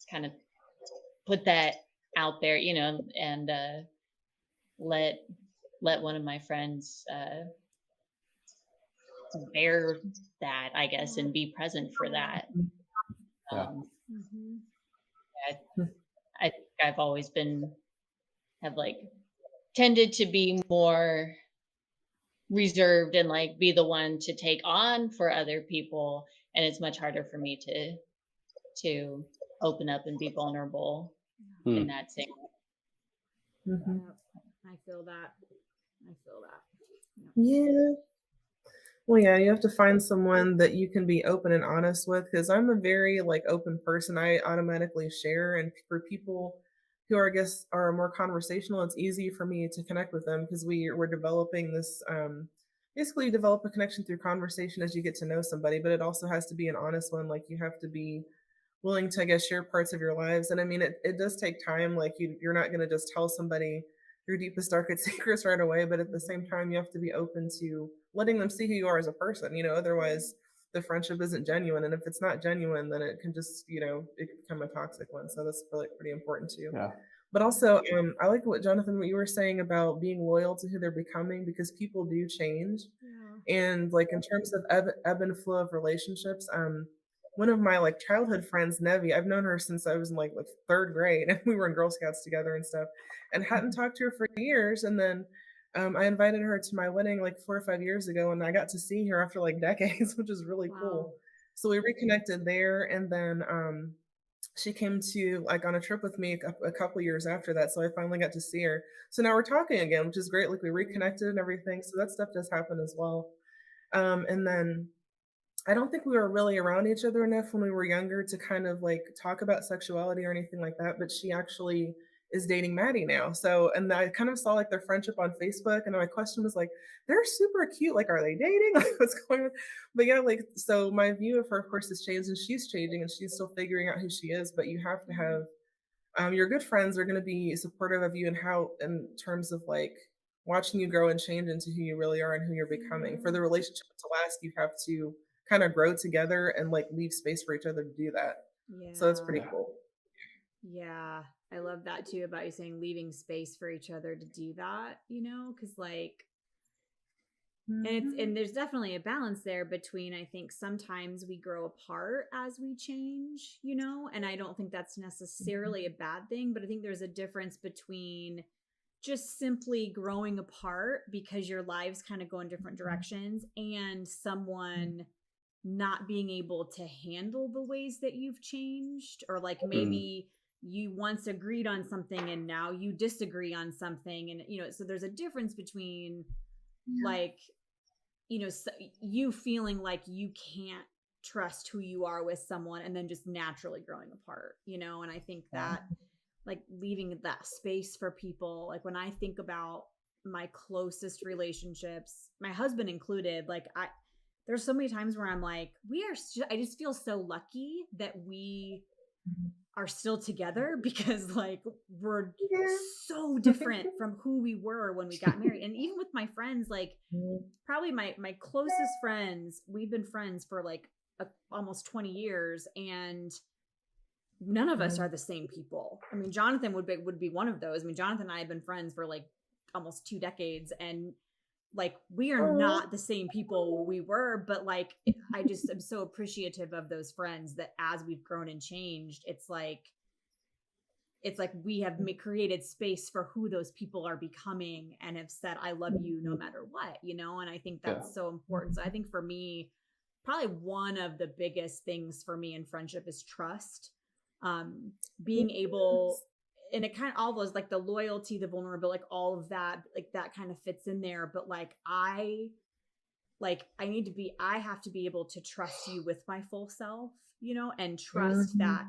kind of put that out there, you know, and let one of my friends bear that, I guess, and be present for that. Yeah. Mhm. I think I've always have like tended to be more reserved and like be the one to take on for other people, and it's much harder for me to open up and be vulnerable Hmm. in that same. Mhm. Yep. I feel that. I feel that. Yeah. Well, yeah, you have to find someone that you can be open and honest with because I'm a very like open person. I automatically share, and for people who are, I guess, are more conversational, it's easy for me to connect with them because we're developing this. Basically, you develop a connection through conversation as you get to know somebody, but it also has to be an honest one. Like you have to be willing to, I guess, share parts of your lives. And I mean, it does take time. Like you're not going to just tell somebody your deepest, darkest secrets right away. But at the same time, you have to be open to letting them see who you are as a person, otherwise the friendship isn't genuine. And if it's not genuine, then it can just, it can become a toxic one. So that's really pretty important too. Yeah. But also, I like what Jonathan, what you were saying about being loyal to who they're becoming because people do change. Yeah. And like in terms of ebb and flow of relationships, one of my like childhood friends, Nevi, I've known her since I was in like third grade, and we were in Girl Scouts together and stuff, and hadn't talked to her for years. And then I invited her to my wedding like 4 or 5 years ago, and I got to see her after like decades, which is really Wow. cool. So we reconnected there, and then she came to like on a trip with me a couple years after that. So I finally got to see her. So now we're talking again, which is great. Like we reconnected and everything. So that stuff does happen as well. And then I don't think we were really around each other enough when we were younger to kind of like talk about sexuality or anything like that. But she actually is dating Maddie now. So, and I kind of saw like their friendship on Facebook, and my question was like, they're super cute. Like, are they dating? Like, what's going on? But yeah, like, so my view of her, of course, has changed, and she's changing, and she's still figuring out who she is. But you have to have your good friends are going to be supportive of you and how, in terms of like watching you grow and change into who you really are and who you're becoming. For the relationship to last, you have to kind of grow together and like leave space for each other to do that. So it's pretty Yeah. cool. Yeah. I love that too about you saying leaving space for each other to do that, because like, and there's definitely a balance there between, I think sometimes we grow apart as we change, and I don't think that's necessarily a bad thing, but I think there's a difference between just simply growing apart because your lives kind of go in different directions and someone not being able to handle the ways that you've changed, or like maybe you once agreed on something and now you disagree on something. And, so there's a difference between like, so you feeling like you can't trust who you are with someone and then just naturally growing apart, and I think that like leaving that space for people, like when I think about my closest relationships, my husband included, like there's so many times where I'm like, I just feel so lucky that we are still together because like we're so different from who we were when we got married. And even with my friends, like probably my closest friends, we've been friends for like almost 20 years, and none of us are the same people. I mean, Jonathan would be one of those. I mean, Jonathan and I have been friends for like almost 2 decades, and like we are not the same people we were, but like I just am so appreciative of those friends that as we've grown and changed, it's like we have created space for who those people are becoming and have said, I love you no matter what, and I think that's so important. So I think for me, probably one of the biggest things for me in friendship is trust. Being able, and it kind of all those, like the loyalty, the vulnerability, like all of that, like that kind of fits in there. But like I have to be able to trust you with my full self, and trust that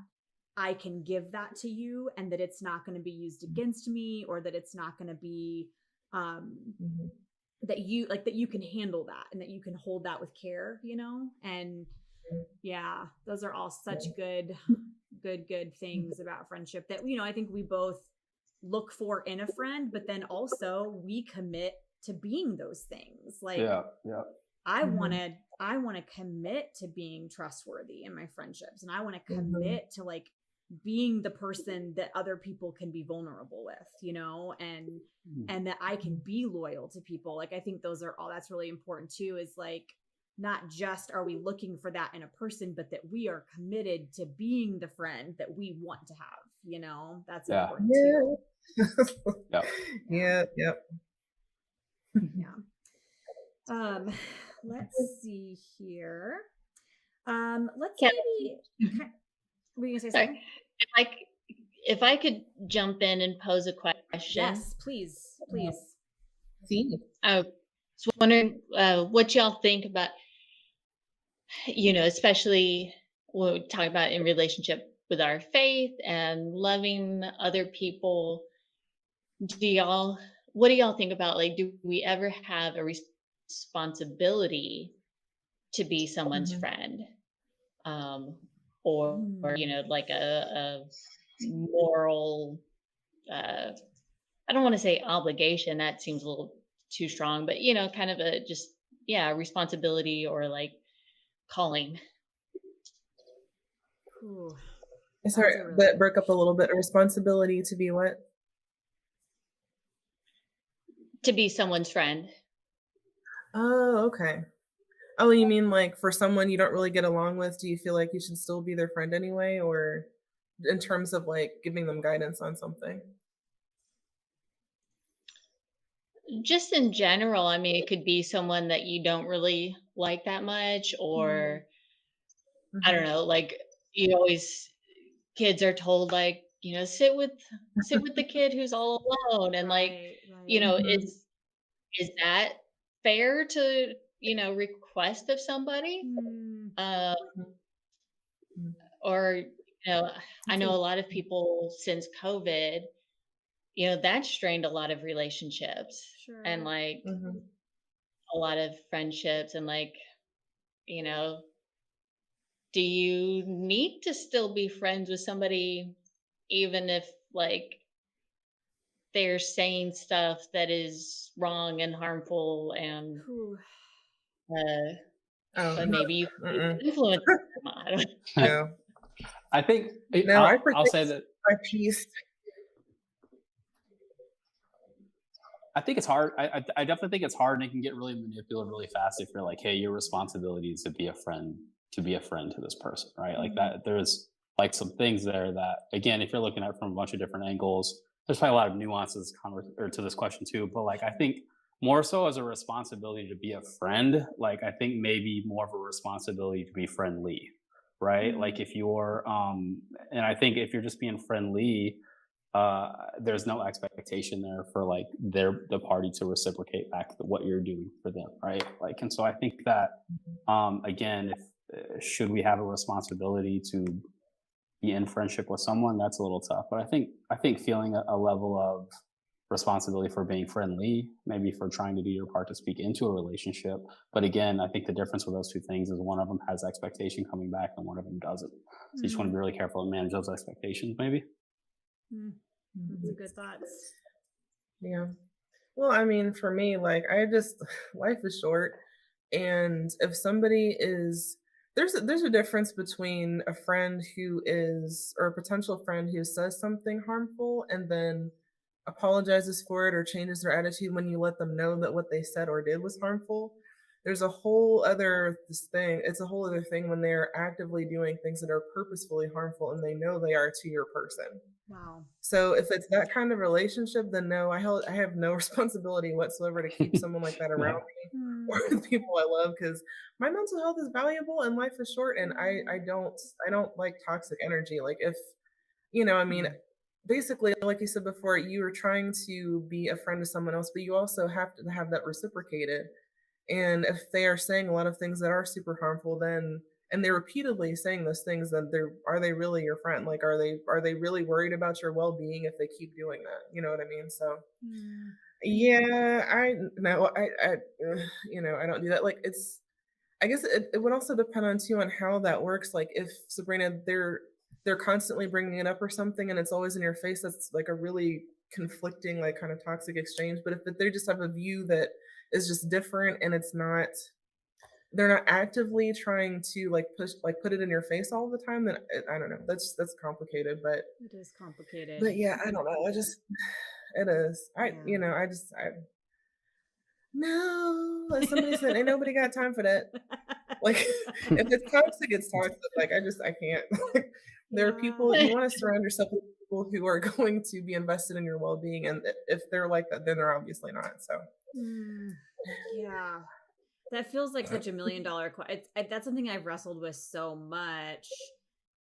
I can give that to you and that it's not going to be used against me, or that it's not going to be, that you can handle that and that you can hold that with care, and yeah, those are all such good things about friendship that, I think we both look for in a friend, but then also we commit to being those things. Like, I want to commit to being trustworthy in my friendships, and I want to commit to like being the person that other people can be vulnerable with, and that I can be loyal to people. Like, I think that's really important too, is like, not just are we looking for that in a person, but that we are committed to being the friend that we want to have, you know, that's Yeah. important too. Yeah. Yeah. Yep. Yeah. Let's see here. Let's Can- maybe, were you gonna say Sorry. something? If I could jump in and pose a question. Yes, please. See. I was wondering what y'all think about, especially when we talk about in relationship with our faith and loving other people. What do y'all think about, like, do we ever have a responsibility to be someone's Mhm. friend? Or like a moral, I don't want to say obligation, that seems a little too strong, but kind of a just responsibility or like calling. Ooh, Sorry, That's a really that good broke up a little bit. A responsibility to be what? To be someone's friend. Oh, okay. Oh, you mean like for someone you don't really get along with, do you feel like you should still be their friend anyway, or in terms of like giving them guidance on something? Just in general, I mean, it could be someone that you don't really like that much, or I don't Mhm. know, like kids are told, like, sit with the kid who's all alone, and like, right. Mhm. is that fair to, request of somebody? Mm, Um, Mhm. or, I That's know a- a lot of people since COVID, that strained a lot of relationships and sure. like Mhm. a lot of friendships, and like, you know, do you need to still be friends with somebody even if like they're saying stuff that is wrong and harmful, and Whew. Oh, but no. maybe you Mm-mm. influence them? I don't. No. I think No, I I'll protect say that my peace. I think it's hard. I definitely think it's hard, and it can get really manipulative really fast if you're like, hey, your responsibility is to be a friend, to this person, right? Like that. There's like some things there that, again, if you're looking at it from a bunch of different angles, there's probably a lot of nuances to this question too. But like, I think more so as a responsibility to be a friend, like I think maybe more of a responsibility to be friendly, right? Like if you're, and I think if you're just being friendly, there's no expectation there for like the party to reciprocate back what you're doing for them, right? Like, and so I think that again, if should we have a responsibility to be in friendship with someone, that's a little tough. But I think feeling a level of responsibility for being friendly, maybe for trying to do your part to speak into a relationship. But again, I think the difference with those two things is one of them has expectation coming back and one of them doesn't. So you just want to be really careful and manage those expectations, maybe. That's a good thoughts. Yeah. Well, I mean, for me, like, life is short, and if somebody is there's a difference between a friend who is or a potential friend who says something harmful and then apologizes for it or changes their attitude when you let them know that what they said or did was harmful. There's a whole other this thing. It's a whole other thing when they're actively doing things that are purposefully harmful and they know they are to your person. Wow. So if it's that kind of relationship, then no, I have no responsibility whatsoever to keep someone like that around Yeah. me or the people I love because my mental health is valuable and life is short and I don't like toxic energy. Like if I mean, basically, like you said before, you are trying to be a friend to someone else, but you also have to have that reciprocated. And if they are saying a lot of things that are super harmful, then and they're repeatedly saying those things, then are they really your friend? Like are they really worried about your well being if they keep doing that? You know what I mean? So yeah, I no, I don't do that. Like I guess it would also depend on too on how that works. Like if Sabrina, they're constantly bringing it up or something, and it's always in your face. That's like a really conflicting, like kind of toxic exchange. But if they just have a view that is just different, and they're not actively trying to like put it in your face all the time, then I don't know. That's complicated, It is complicated. but yeah, I don't know. It is. I Yeah. No, like somebody said, ain't nobody got time for that. Like, if it's toxic, it's toxic. Like, I can't. Like, there are people, Yeah. you want to surround yourself with people who are going to be invested in your well being. And if they're like that, then they're obviously not. So, Mm, yeah. That feels like such a $1,000,000 question. That's something I've wrestled with so much.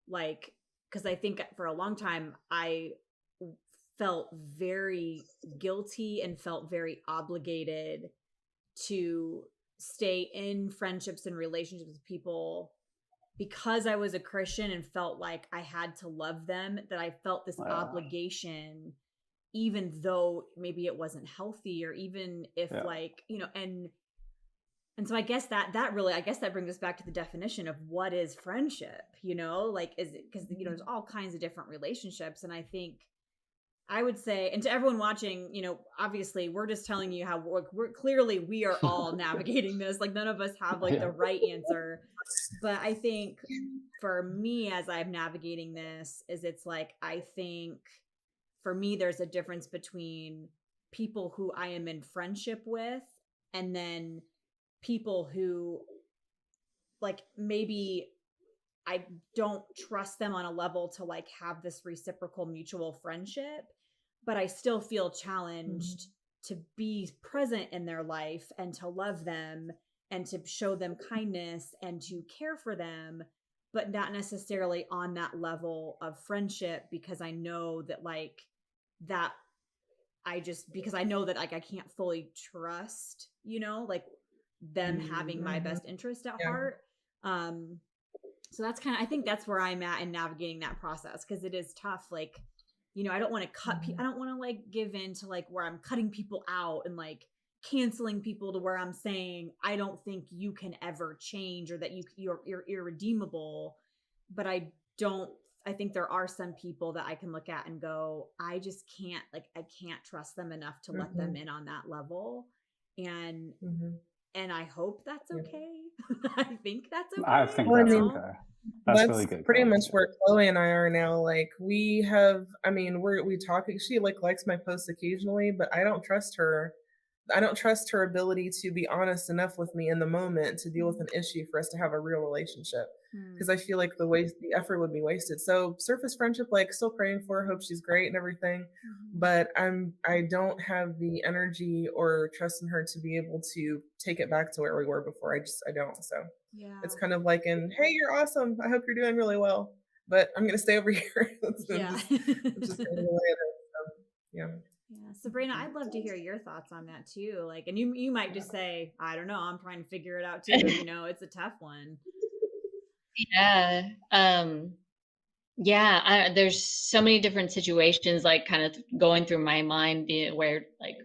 Like, because I think for a long time, I felt very guilty and felt very obligated to stay in friendships and relationships with people because I was a Christian and felt like I had to love them, that I felt this obligation, even though maybe it wasn't healthy, or even if Yeah. like, and so I guess that really, I guess that brings us back to the definition of what is friendship, like, is it, because, there's all kinds of different relationships. And I think I would say, and to everyone watching, obviously we're just telling you how we're clearly, we are all navigating this. Like none of us have like the right answer. But I think for me, as I'm navigating this, is it's like, I think for me, there's a difference between people who I am in friendship with and then people who like maybe I don't trust them on a level to like have this reciprocal mutual friendship, but I still feel challenged to be present in their life and to love them and to show them kindness and to care for them, but not necessarily on that level of friendship, because I know that like that because I know that like I can't fully trust, like them having my best interest at heart. So that's I think that's where I'm at in navigating that process, because it is tough. Like, I don't want to cut I don't want to like give in to like where I'm cutting people out and like canceling people, to where I'm saying I don't think you can ever change, or that you're irredeemable. But I think there are some people that I can look at and go, I just can't, like, I can't trust them enough to let them in on that level. And I hope that's okay. I think that's okay. I think Well, I that's mean, okay. That's really good. pretty Chloe. much where Chloe and I are now. Like we have, I mean, we talk. She like likes my posts occasionally, but I don't trust her. I don't trust her ability to be honest enough with me in the moment to deal with an issue for us to have a real relationship. Because I feel like the effort would be wasted. So surface friendship, like still praying for her, hope she's great and everything, but I don't have the energy or trust in her to be able to take it back to where we were before. I don't. So Yeah. it's kind of like hey, you're awesome. I hope you're doing really well, but I'm gonna stay over here. It's Yeah. just kind of the way it is. So, yeah. Yeah, Sabrina, I'd love to hear your thoughts on that too. Like, and you might just say, I don't know, I'm trying to figure it out too. It's a tough one. Yeah. There's so many different situations like kind of going through my mind where like,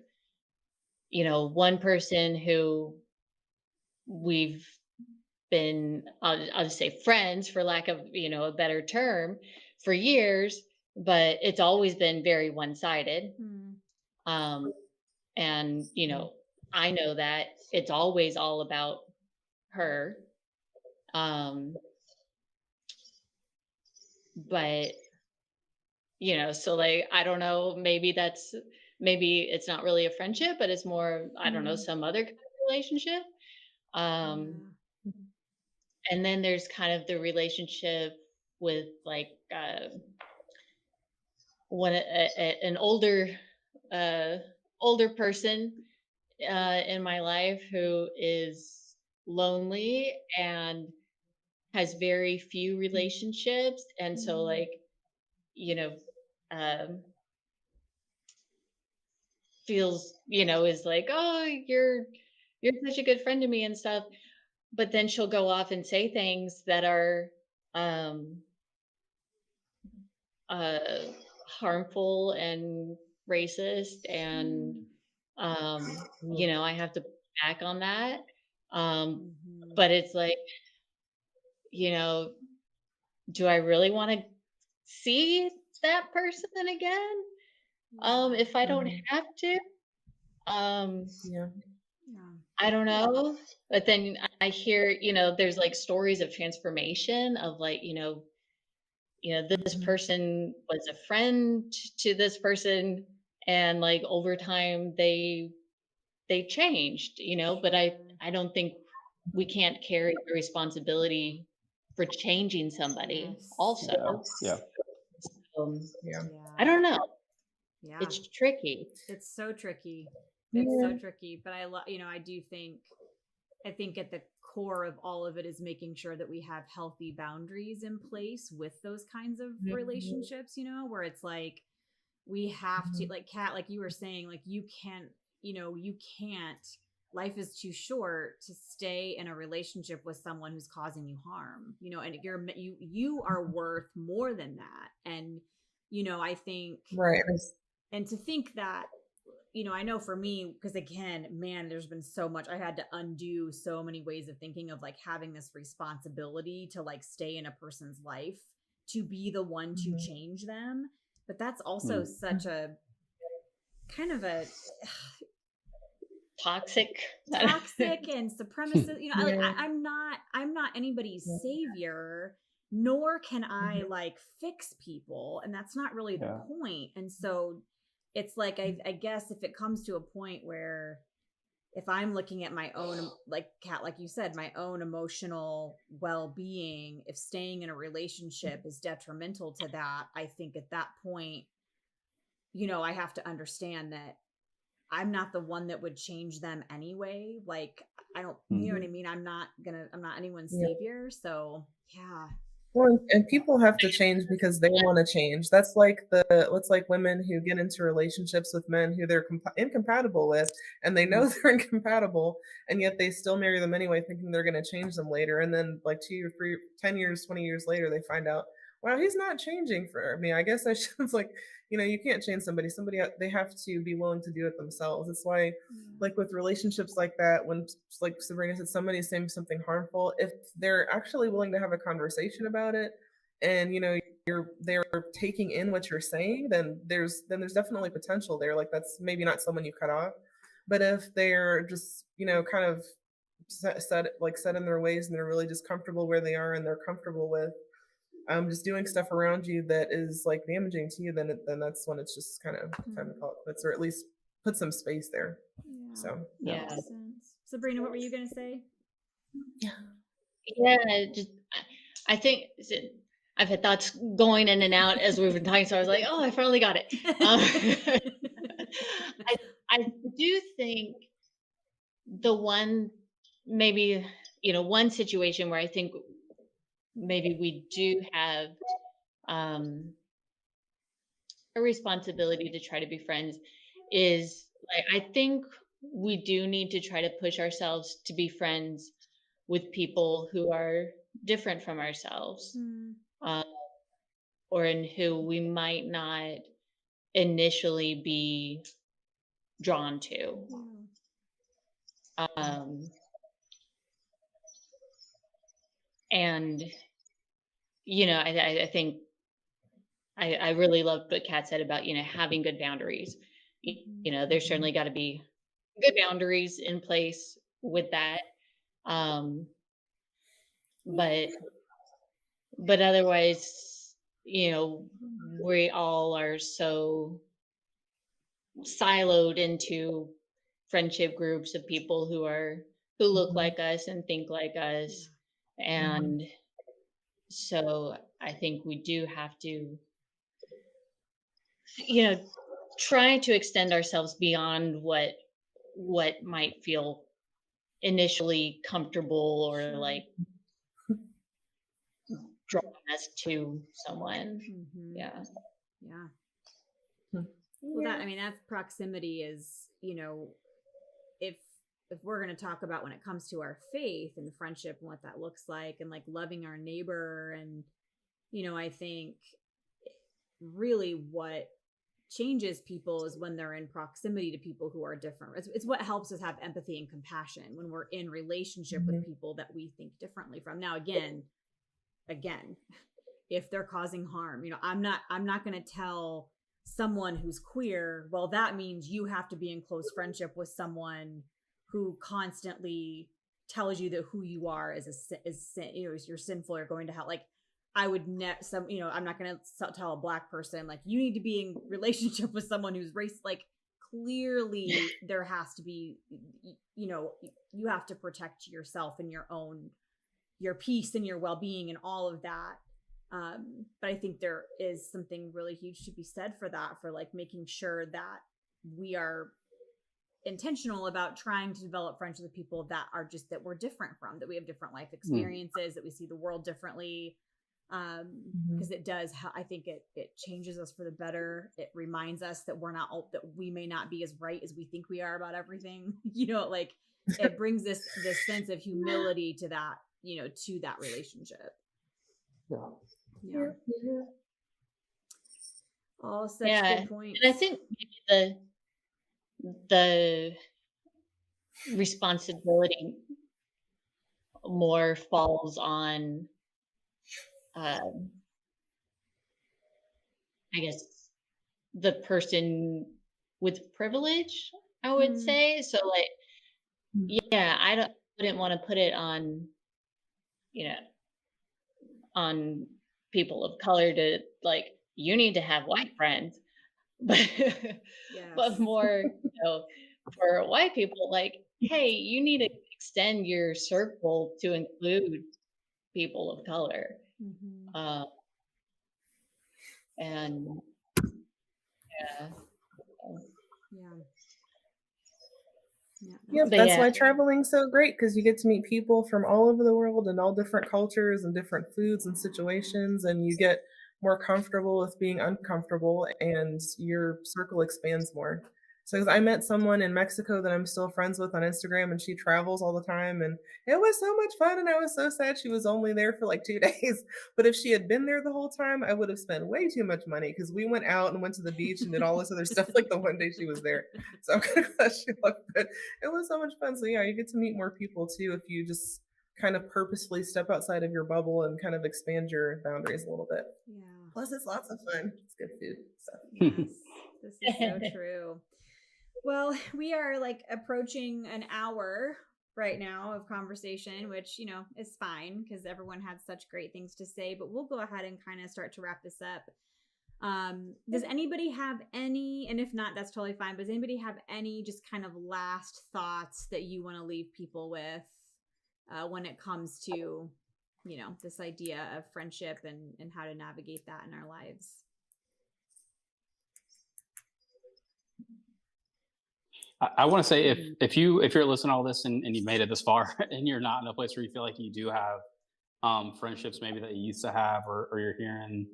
one person who we've been, I'll just say friends for lack of, a better term, for years, but it's always been very one-sided. And, I know that it's always all about her. But, so like, I don't know, maybe it's not really a friendship, but it's more, I don't know, some other kind of relationship. And then there's kind of the relationship with like, an older person in my life who is lonely and has very few relationships, and so like feels is like, oh, you're such a good friend to me and stuff, but then she'll go off and say things that are harmful and racist, and I have to push back on that. But it's like, do I really want to see that person again? If I don't have to? Yeah. I don't know. But then I hear, there's like stories of transformation of like, this person was a friend to this person, and like over time they they changed, but I don't think we can't carry the responsibility for changing somebody Yes. also. Yeah. Yeah. I don't know. Yeah. It's tricky. It's so tricky. It's Yeah. so tricky. But I do think, at the core of all of it is making sure that we have healthy boundaries in place with those kinds of Mhm. relationships, where it's like, we have to, like Kat, like you were saying, like you can't, life is too short to stay in a relationship with someone who's causing you harm, and you are worth more than that. And, I think, Right. and to think that, I know for me, because again, man, there's been so much, I had to undo so many ways of thinking of like having this responsibility to like stay in a person's life, to be the one to Mhm. change them. But that's also such a kind of a Toxic. toxic and supremacist, Yeah. I'm not anybody's Yeah. savior, nor can I Mhm. like fix people, and that's not really the Yeah. point. And so it's like, I guess if it comes to a point where, if I'm looking at my own, like Kat, like you said, my own emotional well-being, if staying in a relationship is detrimental to that, I think at that point, I have to understand that I'm not the one that would change them anyway. Like, I don't, you know what I mean? I'm not anyone's Yeah. savior. So yeah. Well, and people have to change because they want to change. That's like women who get into relationships with men who they're incompatible with, and they know they're incompatible, and yet they still marry them anyway, thinking they're going to change them later. And then, like 2 or 3, 10 years, 20 years later, they find out, wow, he's not changing for me. I guess I should. It's like, you can't change somebody. They have to be willing to do it themselves. It's why, like with relationships like that, when, like Sabrina said, somebody's saying something harmful, if they're actually willing to have a conversation about it, and they're taking in what you're saying, then there's definitely potential there. Like, that's maybe not someone you cut off. But if they're just kind of set in their ways, and they're really just comfortable where they are, and they're comfortable with just doing stuff around you that is like damaging to you, then that's when it's just kind of time to call it quits, or at least put some space there. Yeah. So Yeah. Makes sense. Sabrina, what were you going to say? Yeah, I think I've had thoughts going in and out as we've been talking, so I was like, oh, I finally got it. I do think the one, maybe, one situation where I think maybe we do have a responsibility to try to be friends is, like, I think we do need to try to push ourselves to be friends with people who are different from ourselves, um, or in who we might not initially be drawn to. And I think I really loved what Kat said about having good boundaries. There's certainly got to be good boundaries in place with that. But otherwise, we all are so siloed into friendship groups of people who look like us and think like us. And so I think we do have to, try to extend ourselves beyond what might feel initially comfortable, or like drawing us to someone. Yeah. Well, that's proximity is, if we're going to talk about when it comes to our faith and friendship and what that looks like, and like loving our neighbor, and I think really what changes people is when they're in proximity to people who are different. It's what helps us have empathy and compassion when we're in relationship with people that we think differently from. Now, again, if they're causing harm, I'm not going to tell someone who's queer, well, that means you have to be in close friendship with someone who constantly tells you that who you are is you're sinful or going to hell. Like, I would I'm not going to tell a Black person, like, you need to be in relationship with someone who's like clearly there has to be, you know, you have to protect yourself and your peace and your well-being and all of that. But I think there is something really huge to be said for that, for like making sure that we are intentional about trying to develop friendships with people that are just, that we're different from, that we have different life experiences, that we see the world differently. Because it does, I think it changes us for the better. It reminds us that that we may not be as right as we think we are about everything. You know, like it brings this sense of humility to that, you know, to that relationship. Yeah. All such good points. And I think maybe the responsibility more falls on, I guess, the person with privilege, I would say. So like, yeah, I wouldn't want to put it on, you know, on people of color to like, you need to have white friends, but but more, you know, for white people, like, hey, you need to extend your circle to include people of color. And yeah, that's why traveling's so great, because you get to meet people from all over the world and all different cultures and different foods and situations, and you get more comfortable with being uncomfortable, and your circle expands more. So 'cause I met someone in Mexico that I'm still friends with on Instagram, and she travels all the time, and it was so much fun, and I was so sad she was only there for like 2 days. But if she had been there the whole time, I would have spent way too much money, because we went out and went to the beach and did all this other stuff like the one day she was there. So I'm kind of glad she left, but it was so much fun. So yeah, you get to meet more people too if you just kind of purposefully step outside of your bubble and kind of expand your boundaries a little bit. Yeah. Plus, it's lots of fun. It's good food. So. Yes, this is so true. Well, we are like approaching an hour right now of conversation, which, you know, is fine because everyone had such great things to say, but we'll go ahead and kind of start to wrap this up. Does anybody have any, and if not, that's totally fine, but does anybody have any just kind of last thoughts that you want to leave people with when it comes to, you know, this idea of friendship and how to navigate that in our lives? I want to say if you're listening to all this and you made it this far and you're not in a place where you feel like you do have friendships maybe that you used to have, or you're hearing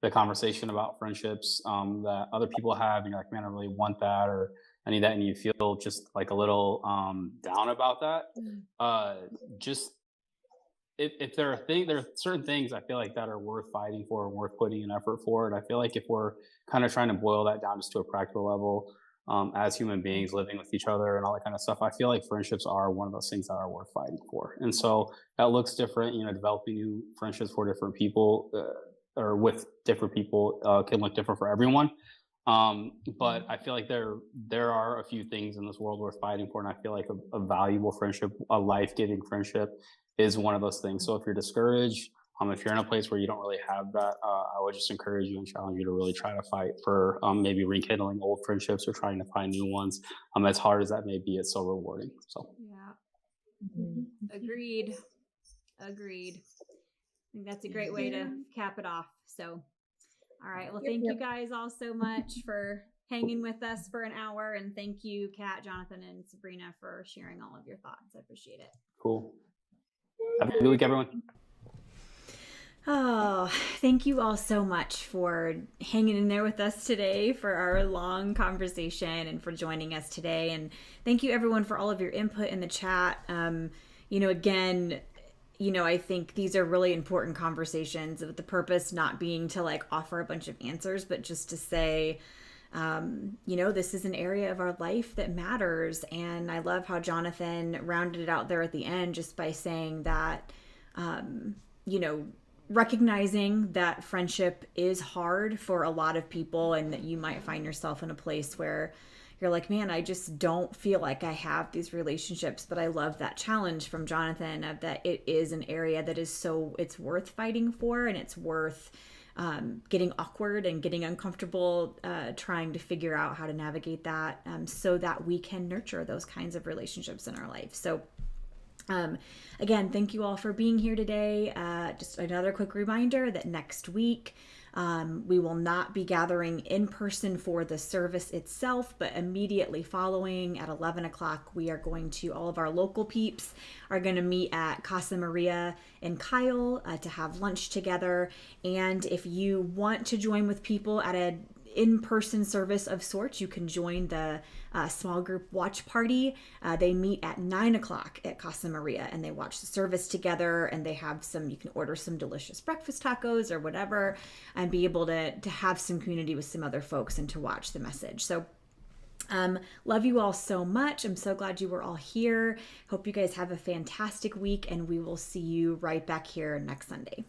the conversation about friendships that other people have, and you're like, man, I really want that, or I need that, and you feel just like a little down about that, just if there are certain things I feel like that are worth fighting for and worth putting an effort for. And I feel like if we're kind of trying to boil that down just to a practical level, as human beings living with each other and all that kind of stuff, I feel like friendships are one of those things that are worth fighting for. And so that looks different, you know, developing new friendships for different people or with different people can look different for everyone. But I feel like there are a few things in this world worth fighting for. And I feel like a valuable friendship, a life-giving friendship is one of those things. So if you're discouraged, if you're in a place where you don't really have that, I would just encourage you and challenge you to really try to fight for maybe rekindling old friendships or trying to find new ones. As hard as that may be, it's so rewarding. So yeah, agreed. I think that's a great way to cap it off. So, all right. Well, thank you guys all so much for hanging with us for an hour, and thank you, Kat, Jonathan, and Sabrina, for sharing all of your thoughts. I appreciate it. Cool. Have a good week, everyone. Oh, thank you all so much for hanging in there with us today for our long conversation and for joining us today. And thank you everyone for all of your input in the chat. You know, again, you know, I think these are really important conversations, with the purpose not being to like offer a bunch of answers, but just to say, you know, this is an area of our life that matters. And I love how Jonathan rounded it out there at the end just by saying that, you know, recognizing that friendship is hard for a lot of people, and that you might find yourself in a place where you're like, man, I just don't feel like I have these relationships. But I love that challenge from Jonathan of that it is an area that is it's worth fighting for, and it's worth getting awkward and getting uncomfortable, trying to figure out how to navigate that, so that we can nurture those kinds of relationships in our life. So again, thank you all for being here today. Just another quick reminder that next week, we will not be gathering in person for the service itself, but immediately following at 11 o'clock, we are going to, all of our local peeps are going to meet at Casa Maria in Kyle to have lunch together. And if you want to join with people at an in-person service of sorts, you can join the small group watch party. They meet at 9 o'clock at Casa Maria and they watch the service together, and they have some, you can order some delicious breakfast tacos or whatever and be able to have some community with some other folks and to watch the message. So love you all so much. I'm so glad you were all here. Hope you guys have a fantastic week, and we will see you right back here next Sunday.